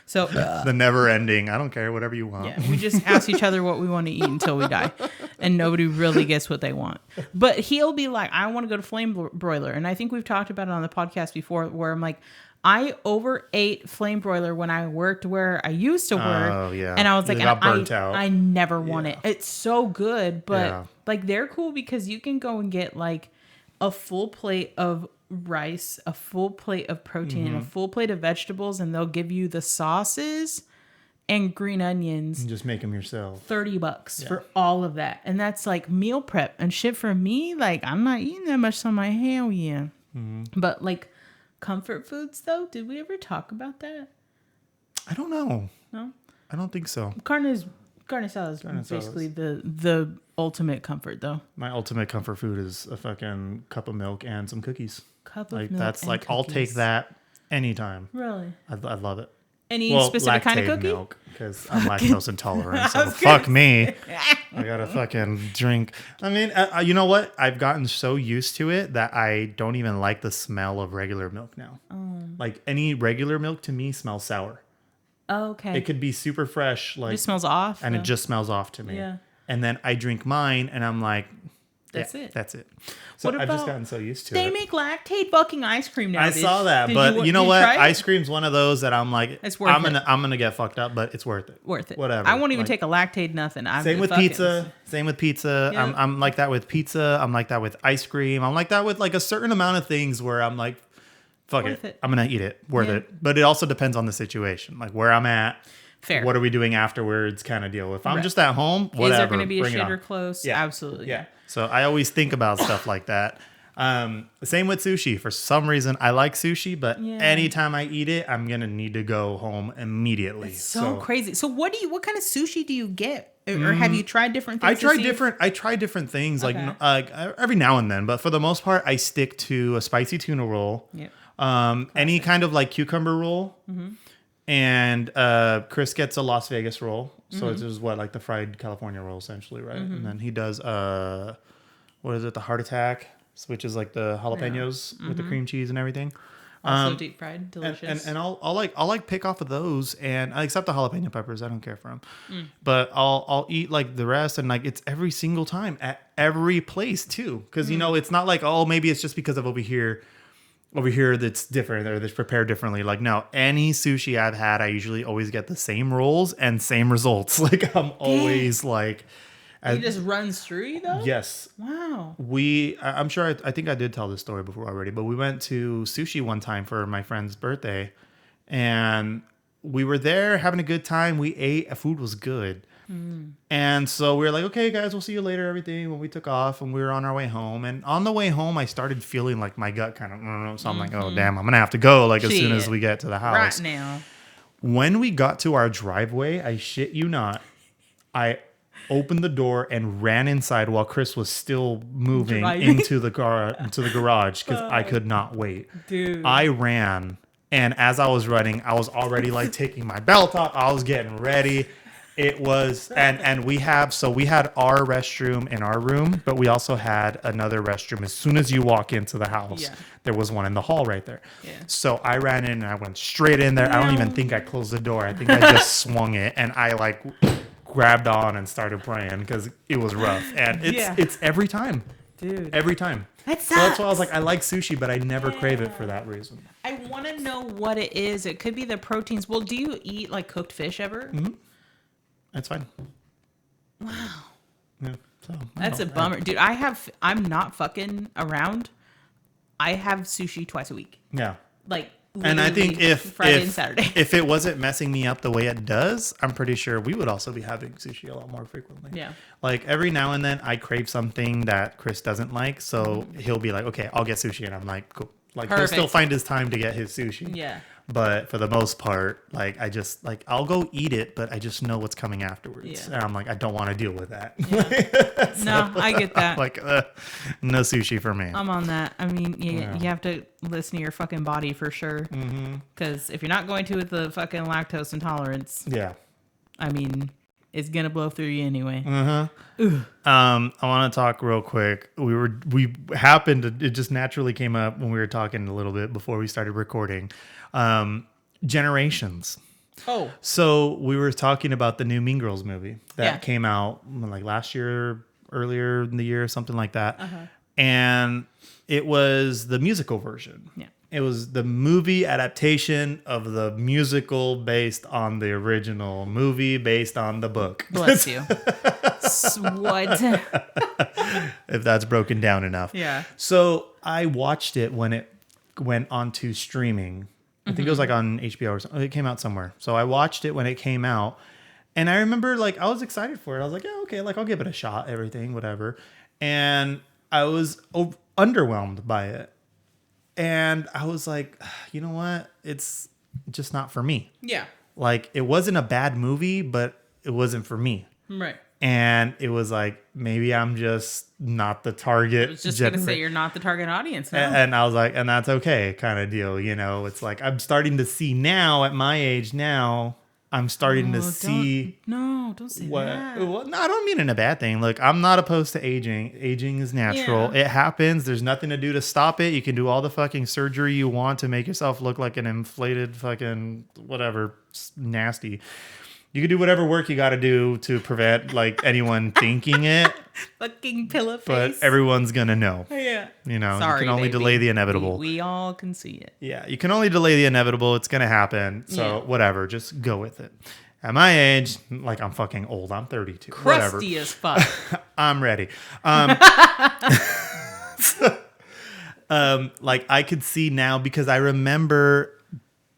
So the never ending, I don't care, whatever you want. Yeah, we just ask each other what we want to eat until we die, and nobody really gets what they want. But he'll be like, I want to go to Flame Broiler, and I think we've talked about it on the podcast before, where I'm like, I overate Flame Broiler when I worked where I used to work. Oh, yeah. And I was like, got burnt out. I never want it. It's so good, but like they're cool because you can go and get like a full plate of rice, a full plate of protein, and a full plate of vegetables, and they'll give you the sauces and green onions. And just make them yourself. $30 for all of that. And that's like meal prep and shit for me. Like, I'm not eating that much, so I'm like, hell yeah. But like, comfort foods though, did we ever talk about that? I don't know. No, I don't think so. Carne asada is basically the ultimate comfort though. My ultimate comfort food is a fucking cup of milk and some cookies. Milk that's and like cookies. I'll take that anytime. Really? I love it. Any specific kind of cookie? Milk, because I'm lactose intolerant. So fuck me. I gotta fucking drink. I mean, you know what? I've gotten so used to it that I don't even like the smell of regular milk now. Like any regular milk to me smells sour. Oh, okay. It could be super fresh, like it just smells off, and it just smells off to me. Yeah. And then I drink mine, and I'm like, That's it. That's it. So I've just gotten so used to it. They make Lactaid fucking ice cream now. I saw that, but you know what? Ice cream's one of those that I'm like, it's worth I'm gonna get fucked up, but it's worth it. Worth it. Whatever. I won't even take a Lactaid nothing. Same with pizza. Yep. I'm like that with pizza. I'm like that with ice cream. I'm like that with like a certain amount of things where I'm like, fuck it. I'm gonna eat it. Worth it. But it also depends on the situation, like where I'm at. Fair. what are we doing afterwards kind of deal. If I'm Right. just at home, whatever. Is there going to be a bring it on. shitter close? Yeah. Absolutely. Yeah. So I always think about stuff like that. Same with sushi. For some reason, I like sushi, but Yeah. anytime I eat it, I'm gonna need to go home immediately. So crazy. So what kind of sushi do you get? Or have you tried different things? I try different things Okay. like every now and then, but for the most part, I stick to a spicy tuna roll. Yep. Any kind of like cucumber roll, Mm-hmm. and Chris gets a Las Vegas roll. So it's just like the fried California roll essentially, right? Mm-hmm. And then he does what is it? The heart attack, which is like the jalapenos with the cream cheese and everything. Also deep fried, delicious. And I'll pick off of those, and I accept the jalapeno peppers. I don't care for them, but I'll eat like the rest, and like it's every single time at every place too, because you know it's not like, oh, maybe it's just because of over here that's different or that's prepared differently. Like, no, any sushi I've had, I usually always get the same rolls and same results. Like I'm always like, It just runs through you though? yes. Wow. I'm sure I think I did tell this story before already, but we went to sushi one time for my friend's birthday, and we were there having a good time. We ate, food was good. And so we were like, okay, guys, we'll see you later, everything. When we took off and we were on our way home, and on the way home, I started feeling like my gut kind of, so I'm like, oh, damn, I'm going to have to go like as soon as Shit. we get to the house. Right now. When we got to our driveway, I shit you not, I opened the door and ran inside while Chris was still moving Driving. into the garage because I could not wait. Dude. I ran, and as I was running, I was already like taking my belt off. I was getting ready. It was, and we had our restroom in our room, but we also had another restroom as soon as you walk into the house. Yeah. There was one in the hall right there. Yeah. So I ran in and I went straight in there. I don't even think I closed the door. I think I just swung it, and I like grabbed on and started praying because it was rough. And it's every time. Dude. Every time. That So that's why I was sucks. like, I like sushi, but I never crave it for that reason. I want to know what it is. It could be the proteins. Well, do you eat like cooked fish ever? That's fine. Wow. Yeah. So, That's a bummer. Dude, I'm not fucking around. I have sushi twice a week. Yeah. Like, And I think literally Friday and Saturday. if it wasn't messing me up the way it does, I'm pretty sure we would also be having sushi a lot more frequently. Yeah. Like every now and then I crave something that Chris doesn't like, so he'll be like, okay, I'll get sushi. And I'm like, cool. Like he'll still Perfect. find his time to get his sushi. Yeah. But for the most part, like I just like I'll go eat it, but I just know what's coming afterwards. Yeah. And I'm like, I don't want to deal with that. No, I get that. Like no sushi for me. I'm on that. I mean, Yeah. you have to listen to your fucking body for sure. Because if you're not going to with the fucking lactose intolerance, Yeah. I mean, it's gonna blow through you anyway. I want to talk real quick. It just naturally came up when we were talking a little bit before we started recording. Generations. Oh, So we were talking about the new Mean Girls movie that Yeah. came out like last year, earlier in the year, something like that. Uh-huh. And it was the musical version. Yeah. It was the movie adaptation of the musical based on the original movie based on the book. bless you. What? If that's broken down enough. Yeah. So I watched it when it went onto streaming. I think it was like on HBO or something. It came out somewhere. So I watched it when it came out. And I remember like I was excited for it. I was like, yeah, okay, like I'll give it a shot, everything, whatever. And I was underwhelmed by it. And I was like, you know what? It's just not for me. Yeah. Like it wasn't a bad movie, but it wasn't for me. Right. And it was like, maybe I'm just not the target. I was just gonna say you're not the target audience now. And I was like, and that's okay kind of deal. You know, it's like, I'm starting to see now at my age now, I'm starting to see don't say what, that. well, no, I don't mean in a bad thing. Look, I'm not opposed to aging. Aging is natural. Yeah. It happens. There's nothing to do to stop it. You can do all the fucking surgery you want to make yourself look like an inflated fucking whatever nasty. You can do whatever work you got to do to prevent like anyone thinking it, Fucking pillow face. but everyone's gonna know. yeah. You know, Sorry, you can only baby. delay the inevitable. We all can see it. Yeah, you can only delay the inevitable. It's gonna happen. So Yeah. whatever, just go with it. At my age, like I'm fucking old. I'm 32. Whatever. Crusty as fuck. I'm ready. Like I could see now because I remember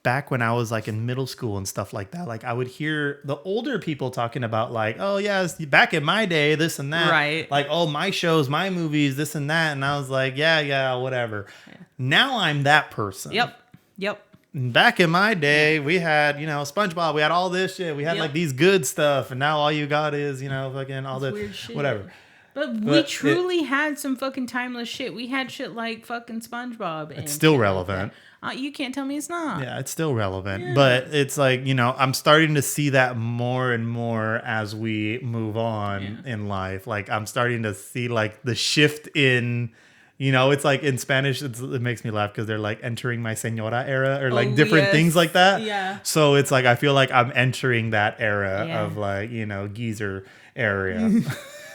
back when I was like in middle school and stuff like that, like I would hear the older people talking about like, oh yeah, back in my day, this and that. Right. Like, oh, my shows, my movies, this and that. And I was like, yeah, whatever. Yeah. Now I'm that person. Yep. Back in my day, we had, SpongeBob. We had all this shit. We had like these good stuff. And now all you got is, fucking all this weird shit. Whatever. But we truly had some fucking timeless shit. We had shit like fucking SpongeBob. It's still relevant. Like you can't tell me it's not. Yeah, it's still relevant. Yeah. But it's like, I'm starting to see that more and more as we move on in life. Like I'm starting to see like the shift in, it's like in Spanish, it makes me laugh because they're like entering my señora era or like different things like that. Yeah. So it's like, I feel like I'm entering that era of like, geezer area.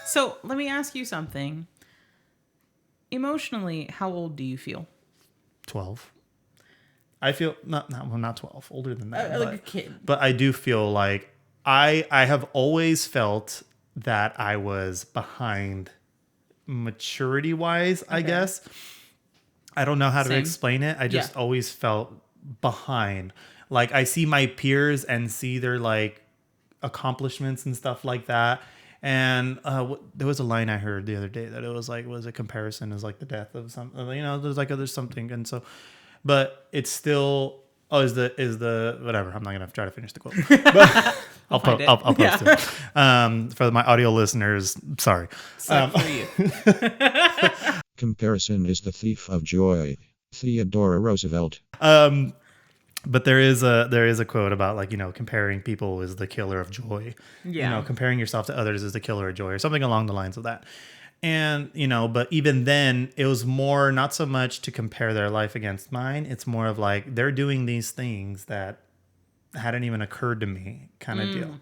So let me ask you something. Emotionally, how old do you feel? 12. I feel not 12, older than that. Like a kid. But I do feel like I have always felt that I was behind maturity wise, I guess. I don't know how to explain it. I just always felt behind. Like I see my peers and see their like accomplishments and stuff like that. And there was a line I heard the other day that it was like, was a comparison is like the death of something, there's something. And so, but it's still, is the, whatever. I'm not going to try to finish the quote, but I'll post it. For my audio listeners, sorry. For you. Comparison is the thief of joy. Theodore Roosevelt. But there is a quote about like, comparing people is the killer of joy. Yeah. Comparing yourself to others is the killer of joy or something along the lines of that. And, but even then it was more, not so much to compare their life against mine. It's more of like, they're doing these things that hadn't even occurred to me kind of deal.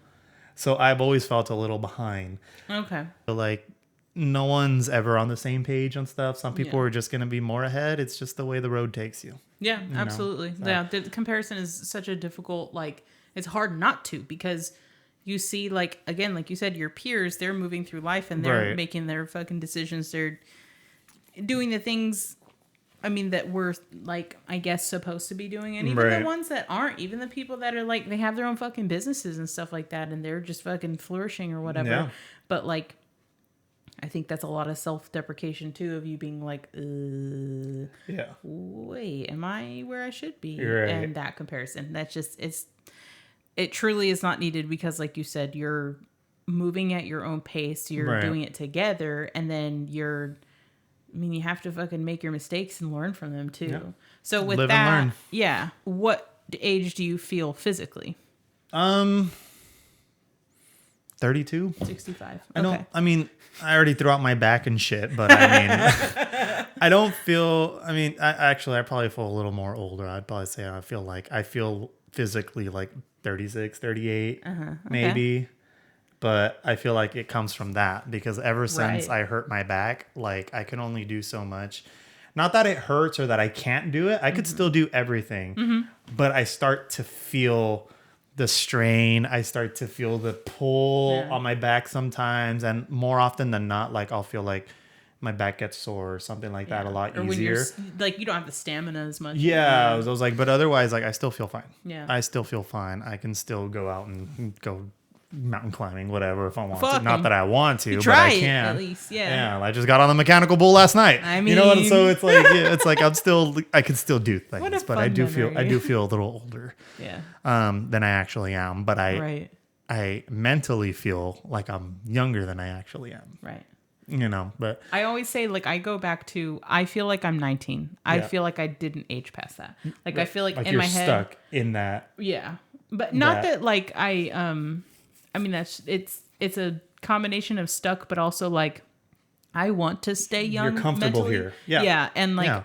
So I've always felt a little behind. Okay. So like no one's ever on the same page on stuff. Some people are just going to be more ahead. It's just the way the road takes you. Yeah, absolutely. So. Yeah, the comparison is such a difficult, like, it's hard not to because you see, like, again, like you said, your peers, they're moving through life and they're making their fucking decisions. They're doing the things, I mean, that we're, like, I guess supposed to be doing. And even the ones that aren't, even the people that are, like, they have their own fucking businesses and stuff like that and they're just fucking flourishing or whatever. Yeah. But, like, I think that's a lot of self-deprecation too of you being like, wait, am I where I should be? Right. And that comparison, that's just, it truly is not needed because like you said, you're moving at your own pace. You're doing it together. And then you have to fucking make your mistakes and learn from them too. Yeah. So with Live that, and learn. What age do you feel physically? 32? 65. I already threw out my back and shit, but I don't feel, I probably feel a little more older. I'd probably say I feel physically like 36, 38, maybe. But I feel like it comes from that because ever since I hurt my back, like I can only do so much. Not that it hurts or that I can't do it. I could still do everything, but I start to feel the strain. I start to feel the pull on my back sometimes, and more often than not, like I'll feel like my back gets sore or something like that a lot or easier. When like you don't have the stamina as much. Yeah, I was like, but otherwise, like I still feel fine. Yeah, I still feel fine. I can still go out and go mountain climbing, whatever, if I want to. Not that I want to, but I can. At least, yeah. I just got on the mechanical bull last night. I mean, you know what? So it's like, it's like I can still do things, but I do memory. feel a little older. Yeah. Than I actually am, but I mentally feel like I'm younger than I actually am. Right. But I always say, like, I go back to, I feel like I'm 19. I feel like I didn't age past that. Like, I feel like in my head. Stuck in that. Yeah. But not that like, it's a combination of stuck, but also like, I want to stay young. You're comfortable mentally. here. Yeah. Yeah. And like,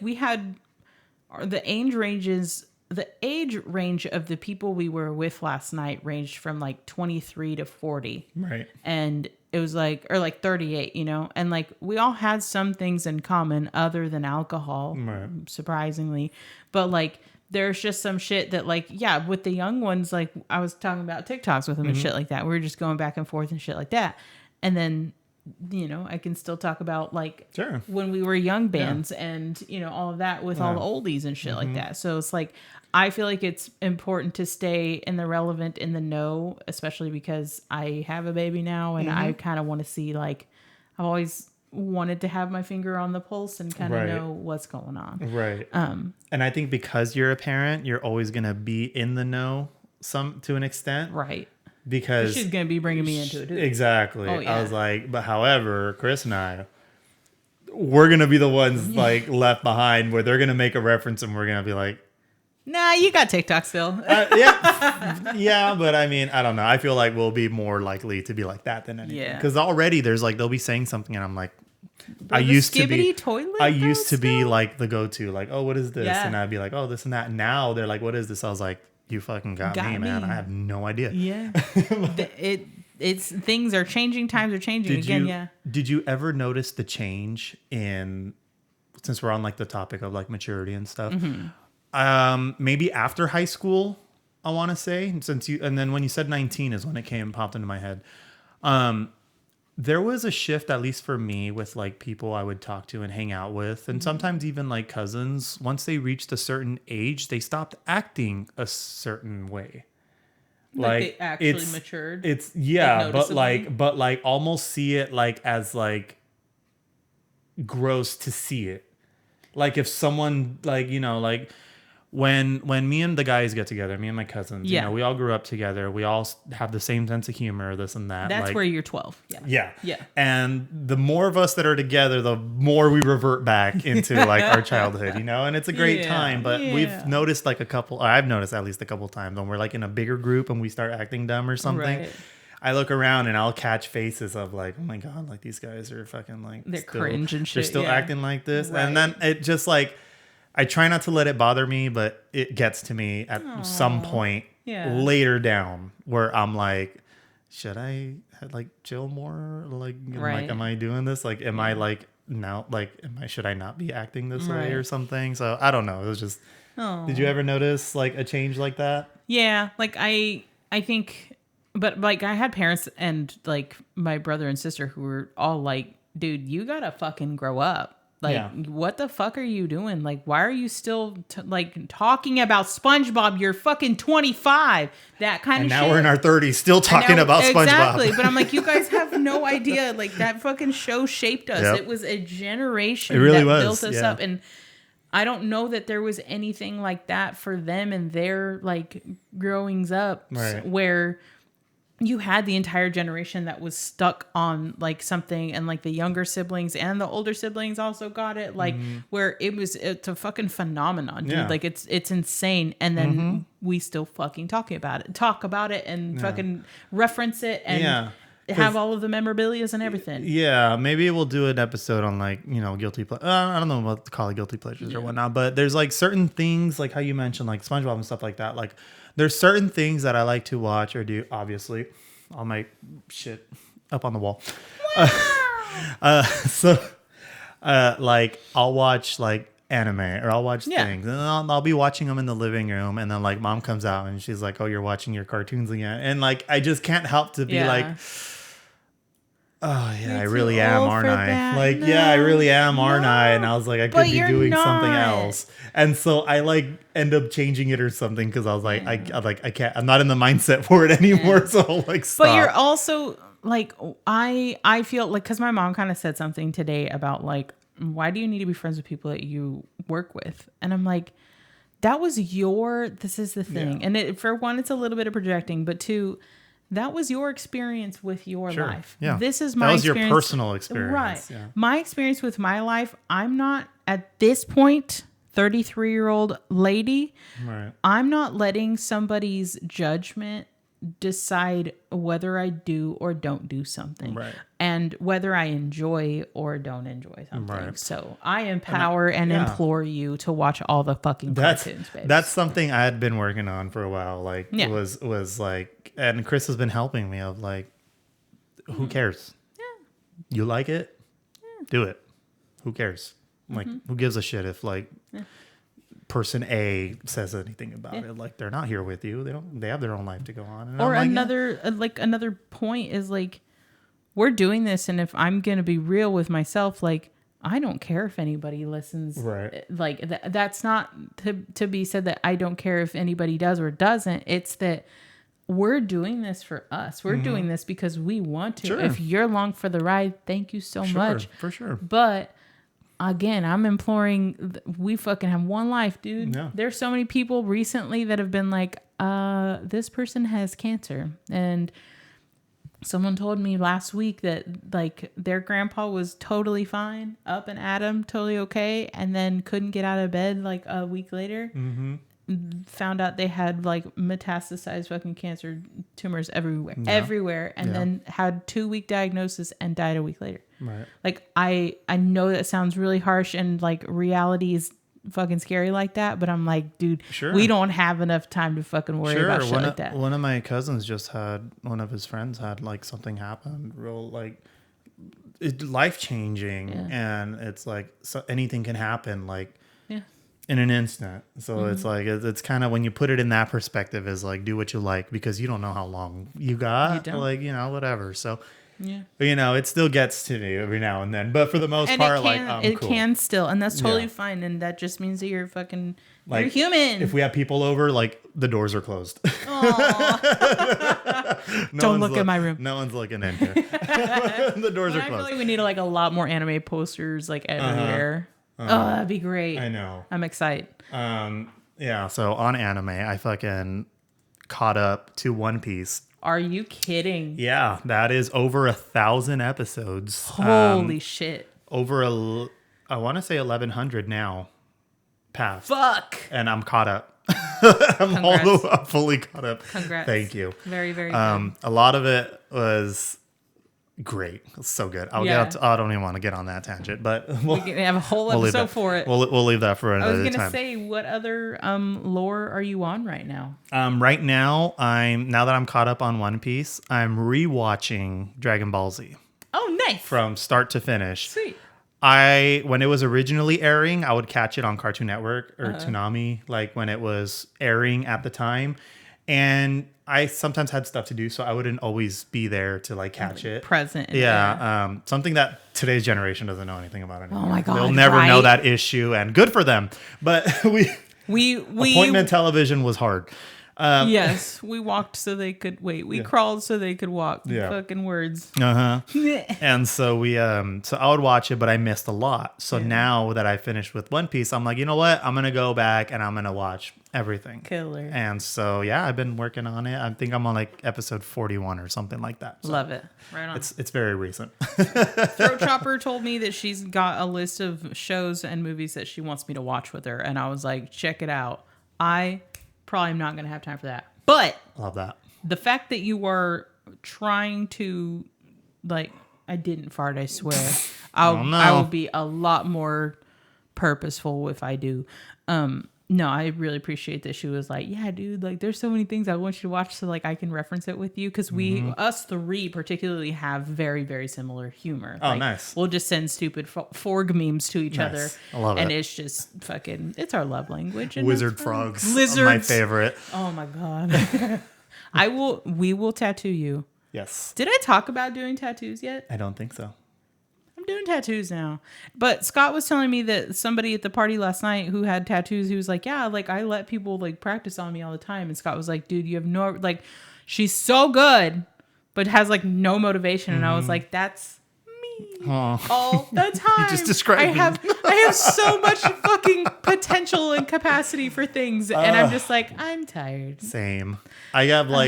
we had the age range of the people we were with last night ranged from like 23 to 40. Right. And it was like, or like 38, and like we all had some things in common other than alcohol, surprisingly. But like, there's just some shit that like, with the young ones, like I was talking about TikToks with them and shit like that. We were just going back and forth and shit like that. And then I can still talk about like Sure. when we were young bands and, all of that with all the oldies and shit like that. So it's like, I feel like it's important to stay in the relevant, in the know, especially because I have a baby now and I kind of want to see, like, I've always wanted to have my finger on the pulse and kind of Right. know what's going on. Right. And I think because you're a parent, you're always going to be in the know to an extent. Right. Because She's going to be bringing me into it too. Exactly. Oh, yeah. I was like, but however, Chris and I, we're going to be the ones like left behind where they're going to make a reference and we're going to be like, Nah, you got TikTok still. yeah, but I mean, I don't know. I feel like we'll be more likely to be like that than anything. Yeah. Because already there's like, they'll be saying something and I'm like, I The used to be toilet like the go-to, like, oh, what is this? Yeah. And I'd be like, oh, this and that. Now they're like, what is this? I was like, you fucking got me, man. I have no idea. Yeah. It's things are changing, times are changing again. Did you ever notice the change in, since we're on like the topic of like maturity and stuff, maybe after high school, I want to say, and then when you said 19 is when it popped into my head. There was a shift, at least for me, with like people I would talk to and hang out with, and sometimes even like cousins. Once they reached a certain age, they stopped acting a certain way. Like they actually matured. It's but like almost see it like as like gross to see it. Like if someone like like. When me and the guys get together, me and my cousins, we all grew up together. We all have the same sense of humor, this and that. That's like, where you're 12. Yeah. Yeah. And the more of us that are together, the more we revert back into like our childhood, and it's a great time. But we've noticed like I've noticed at least a couple times when we're like in a bigger group and we start acting dumb or something. Right. I look around and I'll catch faces of like, oh my God, like these guys are fucking like, they're cringe and shit. They're still acting like this. Right. And then it just like, I try not to let it bother me, but it gets to me at some point later down where I'm like, should I like chill more? Like, like, am I doing this? Like, am I like now? Like, should I not be acting this way or something? So I don't know. It was just. Did you ever notice like a change like that? Yeah, like I think, but like I had parents and like my brother and sister who were all like, dude, you gotta fucking grow up. Like, what the fuck are you doing? Like, why are you still talking about SpongeBob? You're fucking 25. That kind of shit. And now we're in our 30s still talking about SpongeBob. Exactly. But I'm like, you guys have no idea. Like, that fucking show shaped us. Yep. It was a generation built us up. And I don't know that there was anything like that for them and their, like, growings up where you had the entire generation that was stuck on like something, and like the younger siblings and the older siblings also got it, like where it's a fucking phenomenon, dude. Like it's insane. And then we still fucking talk about it and fucking reference it and have all of the memorabilia and everything. Yeah, maybe we'll do an episode on like, guilty pleasures. I don't know what to call it, guilty pleasures or whatnot, but there's like certain things like how you mentioned like SpongeBob and stuff like that. Like there's certain things that I like to watch or do, obviously. All my shit up on the wall. Like I'll watch like anime or I'll watch things and I'll be watching them in the living room, and then like mom comes out and she's like, oh, you're watching your cartoons again. And like I just can't help to be like, oh yeah, I really am, aren't I? Like, I really am, aren't I? And I was like, I could be doing something else. And so I like end up changing it or something because I was like, I can't. I'm not in the mindset for it anymore. So I'll like stop. But you're also like, I feel like, because my mom kind of said something today about like, why do you need to be friends with people that you work with? And I'm like, this is the thing. And for one, it's a little bit of projecting, but two, that was your experience with your life. Yeah. This is my experience. That was your personal experience. Right. Yeah. My experience with my life, I'm not at this point, 33-year-old lady. Right. I'm not letting somebody's judgment decide whether I do or don't do something. Right. And whether I enjoy or don't enjoy something. Right. So I empower and implore you to watch all the fucking cartoons, baby. That's something I had been working on for a while. Like was like, and Chris has been helping me of like, who cares? Yeah. You like it? Yeah. Do it. Who cares? Like, who gives a shit if like person A says anything about it? Like, they're not here with you. They have their own life to go on. And or another point is like, we're doing this, and if I'm gonna be real with myself, like I don't care if anybody listens. Right. Like that's not to be said that I don't care if anybody does or doesn't. It's that we're doing this for us. We're doing this because we want to. Sure. If you're along for the ride, thank you so much. For sure. But again, I'm imploring, we fucking have one life, dude. Yeah. There's so many people recently that have been like, this person has cancer. And someone told me last week that like their grandpa was totally fine, up and at 'em, totally okay, and then couldn't get out of bed like a week later. Found out they had like metastasized fucking cancer tumors everywhere, and then had 2-week diagnosis and died a week later. Right. Like I know that sounds really harsh, and like reality is fucking scary like that, but I'm like, dude, Sure. we don't have enough time to fucking worry about shit like that. One of my cousins just had, one of his friends had like something happen, real like life changing, and it's like so anything can happen like in an instant. So it's like it's kind of, when you put it in that perspective, is like do what you like, because you don't know how long you got, like, you know, whatever. So you know, it still gets to me every now and then, but for the most part, like I'm cool. Can still, and that's totally fine, and that just means that you're fucking like, you're human. If we have people over, like the doors are closed. Don't look at my room. No one's looking in here. The doors are I feel closed. like we need like a lot more anime posters like everywhere. Oh, that'd be great. I know. I'm excited. Yeah, so on anime, I fucking caught up to One Piece. Are you kidding? Yeah, that is over 1,000 episodes. Holy shit. Over I want to say 1,100 now past. Fuck. And I'm caught up. Congrats. I'm fully caught up. Congrats. Thank you. Very, very good. A lot of it was great. It's so good. I don't even want to get on that tangent, but We can have a whole episode for it. We'll leave that for I another time. was gonna say, what other lore are you on right now? Right now, now that I'm caught up on One Piece, I'm rewatching Dragon Ball Z Oh, nice. from start to finish. Sweet. When it was originally airing, I would catch it on Cartoon Network or Toonami, like when it was airing at the time. And I sometimes had stuff to do, so I wouldn't always be there to like catch it. Present. Something that today's generation doesn't know anything about anymore. Oh my God, they'll never know right? that issue, and good for them. But we appointment television was hard. Yes, we walked so they could wait. We crawled so they could walk. Yeah. Fucking words. And so so I would watch it, but I missed a lot. So now that I finished with One Piece, I'm like, you know what? I'm gonna go back and I'm gonna watch everything. Killer. And so I've been working on it. I think I'm on like episode 41 or something like that. So Love it. Right on. it's very recent. Throat Chopper told me that she's got a list of shows and movies that she wants me to watch with her, and I was like, check it out. I probably am not going to have time for that. But Love that. the fact that you are trying to, like, I didn't fart, I swear. I will be a lot more purposeful if I do. No, I really appreciate that she was like, yeah, dude, like there's so many things I want you to watch so like I can reference it with you. Cause us three particularly have very, very similar humor. Oh, like, nice. We'll just send stupid Forg memes to each other. I love and it. it's just fucking, it's our love language. And Wizard that's fine. frogs. Lizards. My favorite. Oh my God. We will tattoo you. Yes. Did I talk about doing tattoos yet? I don't think so. I'm doing tattoos now. But Scott was telling me that somebody at the party last night who had tattoos, he was like, yeah, like I let people like practice on me all the time. And Scott was like, dude, you have no, like, she's so good, but has like no motivation. And I was like, that's me all the time. just described me. I have so much fucking potential and capacity for things. And I'm just like, I'm tired. Same. I'll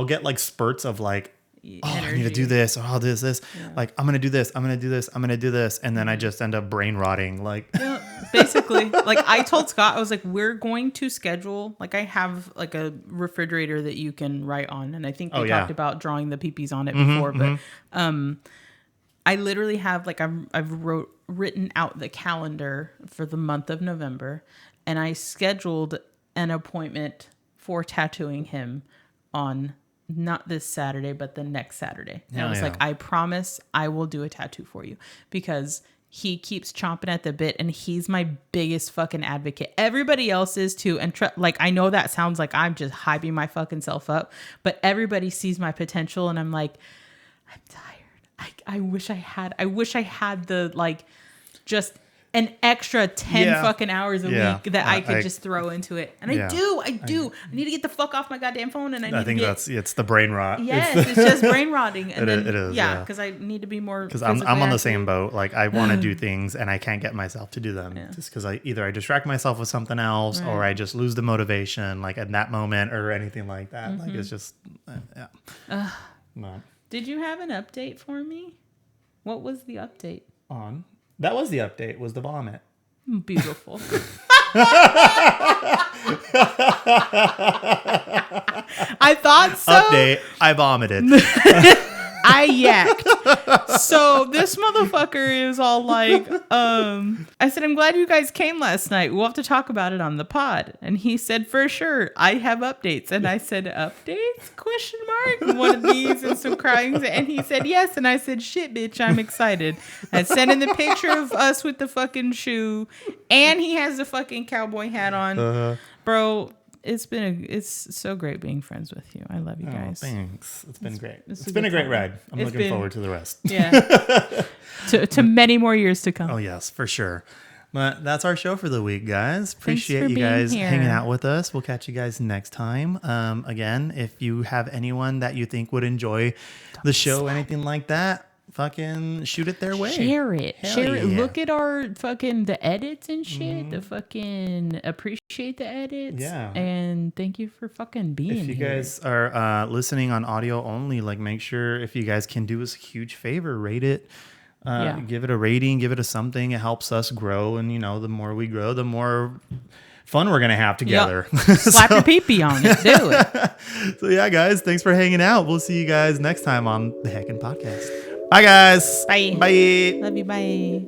get like spurts of like, I need to do this, or this. Yeah. Like, I'm going to do this. I'm going to do this. I'm going to do this. And then I just end up brain rotting. Like, basically, like I told Scott, I was like, we're going to schedule, like I have like a refrigerator that you can write on. And I think we talked about drawing the peepees on it before, but I literally have like, I've written out the calendar for the month of November, and I scheduled an appointment for tattooing him on not this Saturday, but the next Saturday. And I was like, I promise I will do a tattoo for you, because he keeps chomping at the bit and he's my biggest fucking advocate. Everybody else is too. And like, I know that sounds like I'm just hyping my fucking self up, but everybody sees my potential and I'm like, I'm tired. I wish I had the like just an extra 10 fucking hours a week that I could just throw into it. And I do. I need to get the fuck off my goddamn phone, and I think it's the brain rot. Yes, it's just brain rotting. And it is. Yeah, because I need to be more. Because I'm on the same boat. Like I want to do things and I can't get myself to do them just because I distract myself with something else or I just lose the motivation like at that moment or anything like that. Like it's just No. Did you have an update for me? What was the update? That was the update, was the vomit. Beautiful. I thought so. Update, I vomited. I yacked. So this motherfucker is all like, I said, I'm glad you guys came last night. We'll have to talk about it on the pod. And he said, for sure, I have updates. And I said, updates? Question mark. One of these and some crying. And he said, yes. And I said, shit, bitch, I'm excited. I sent him the picture of us with the fucking shoe. And he has the fucking cowboy hat on. Bro, it's so great being friends with you. I love you guys. Thanks. It's been great. It's been a great ride. I'm looking forward to the rest. Yeah. to many more years to come. Oh yes, for sure. But that's our show for the week, guys. Appreciate you being guys here. hanging out with us. We'll catch you guys next time. Again, if you have anyone that you think would enjoy the show, anything like that, fucking shoot it their way. Share it. Hell Share it. yeah. Look at our fucking the edits and shit. The fucking appreciate the edits. Yeah. And thank you for fucking being here. If you guys are listening on audio only, like make sure if you guys can do us a huge favor, rate it. Give it a rating, give it a something. It helps us grow. And the more we grow, the more fun we're going to have together. Yep. Slap your pee-pee on it. Do it. So yeah, guys, thanks for hanging out. We'll see you guys next time on the Heckin' Podcast. Bye, guys. Bye. Bye. Love you. Bye.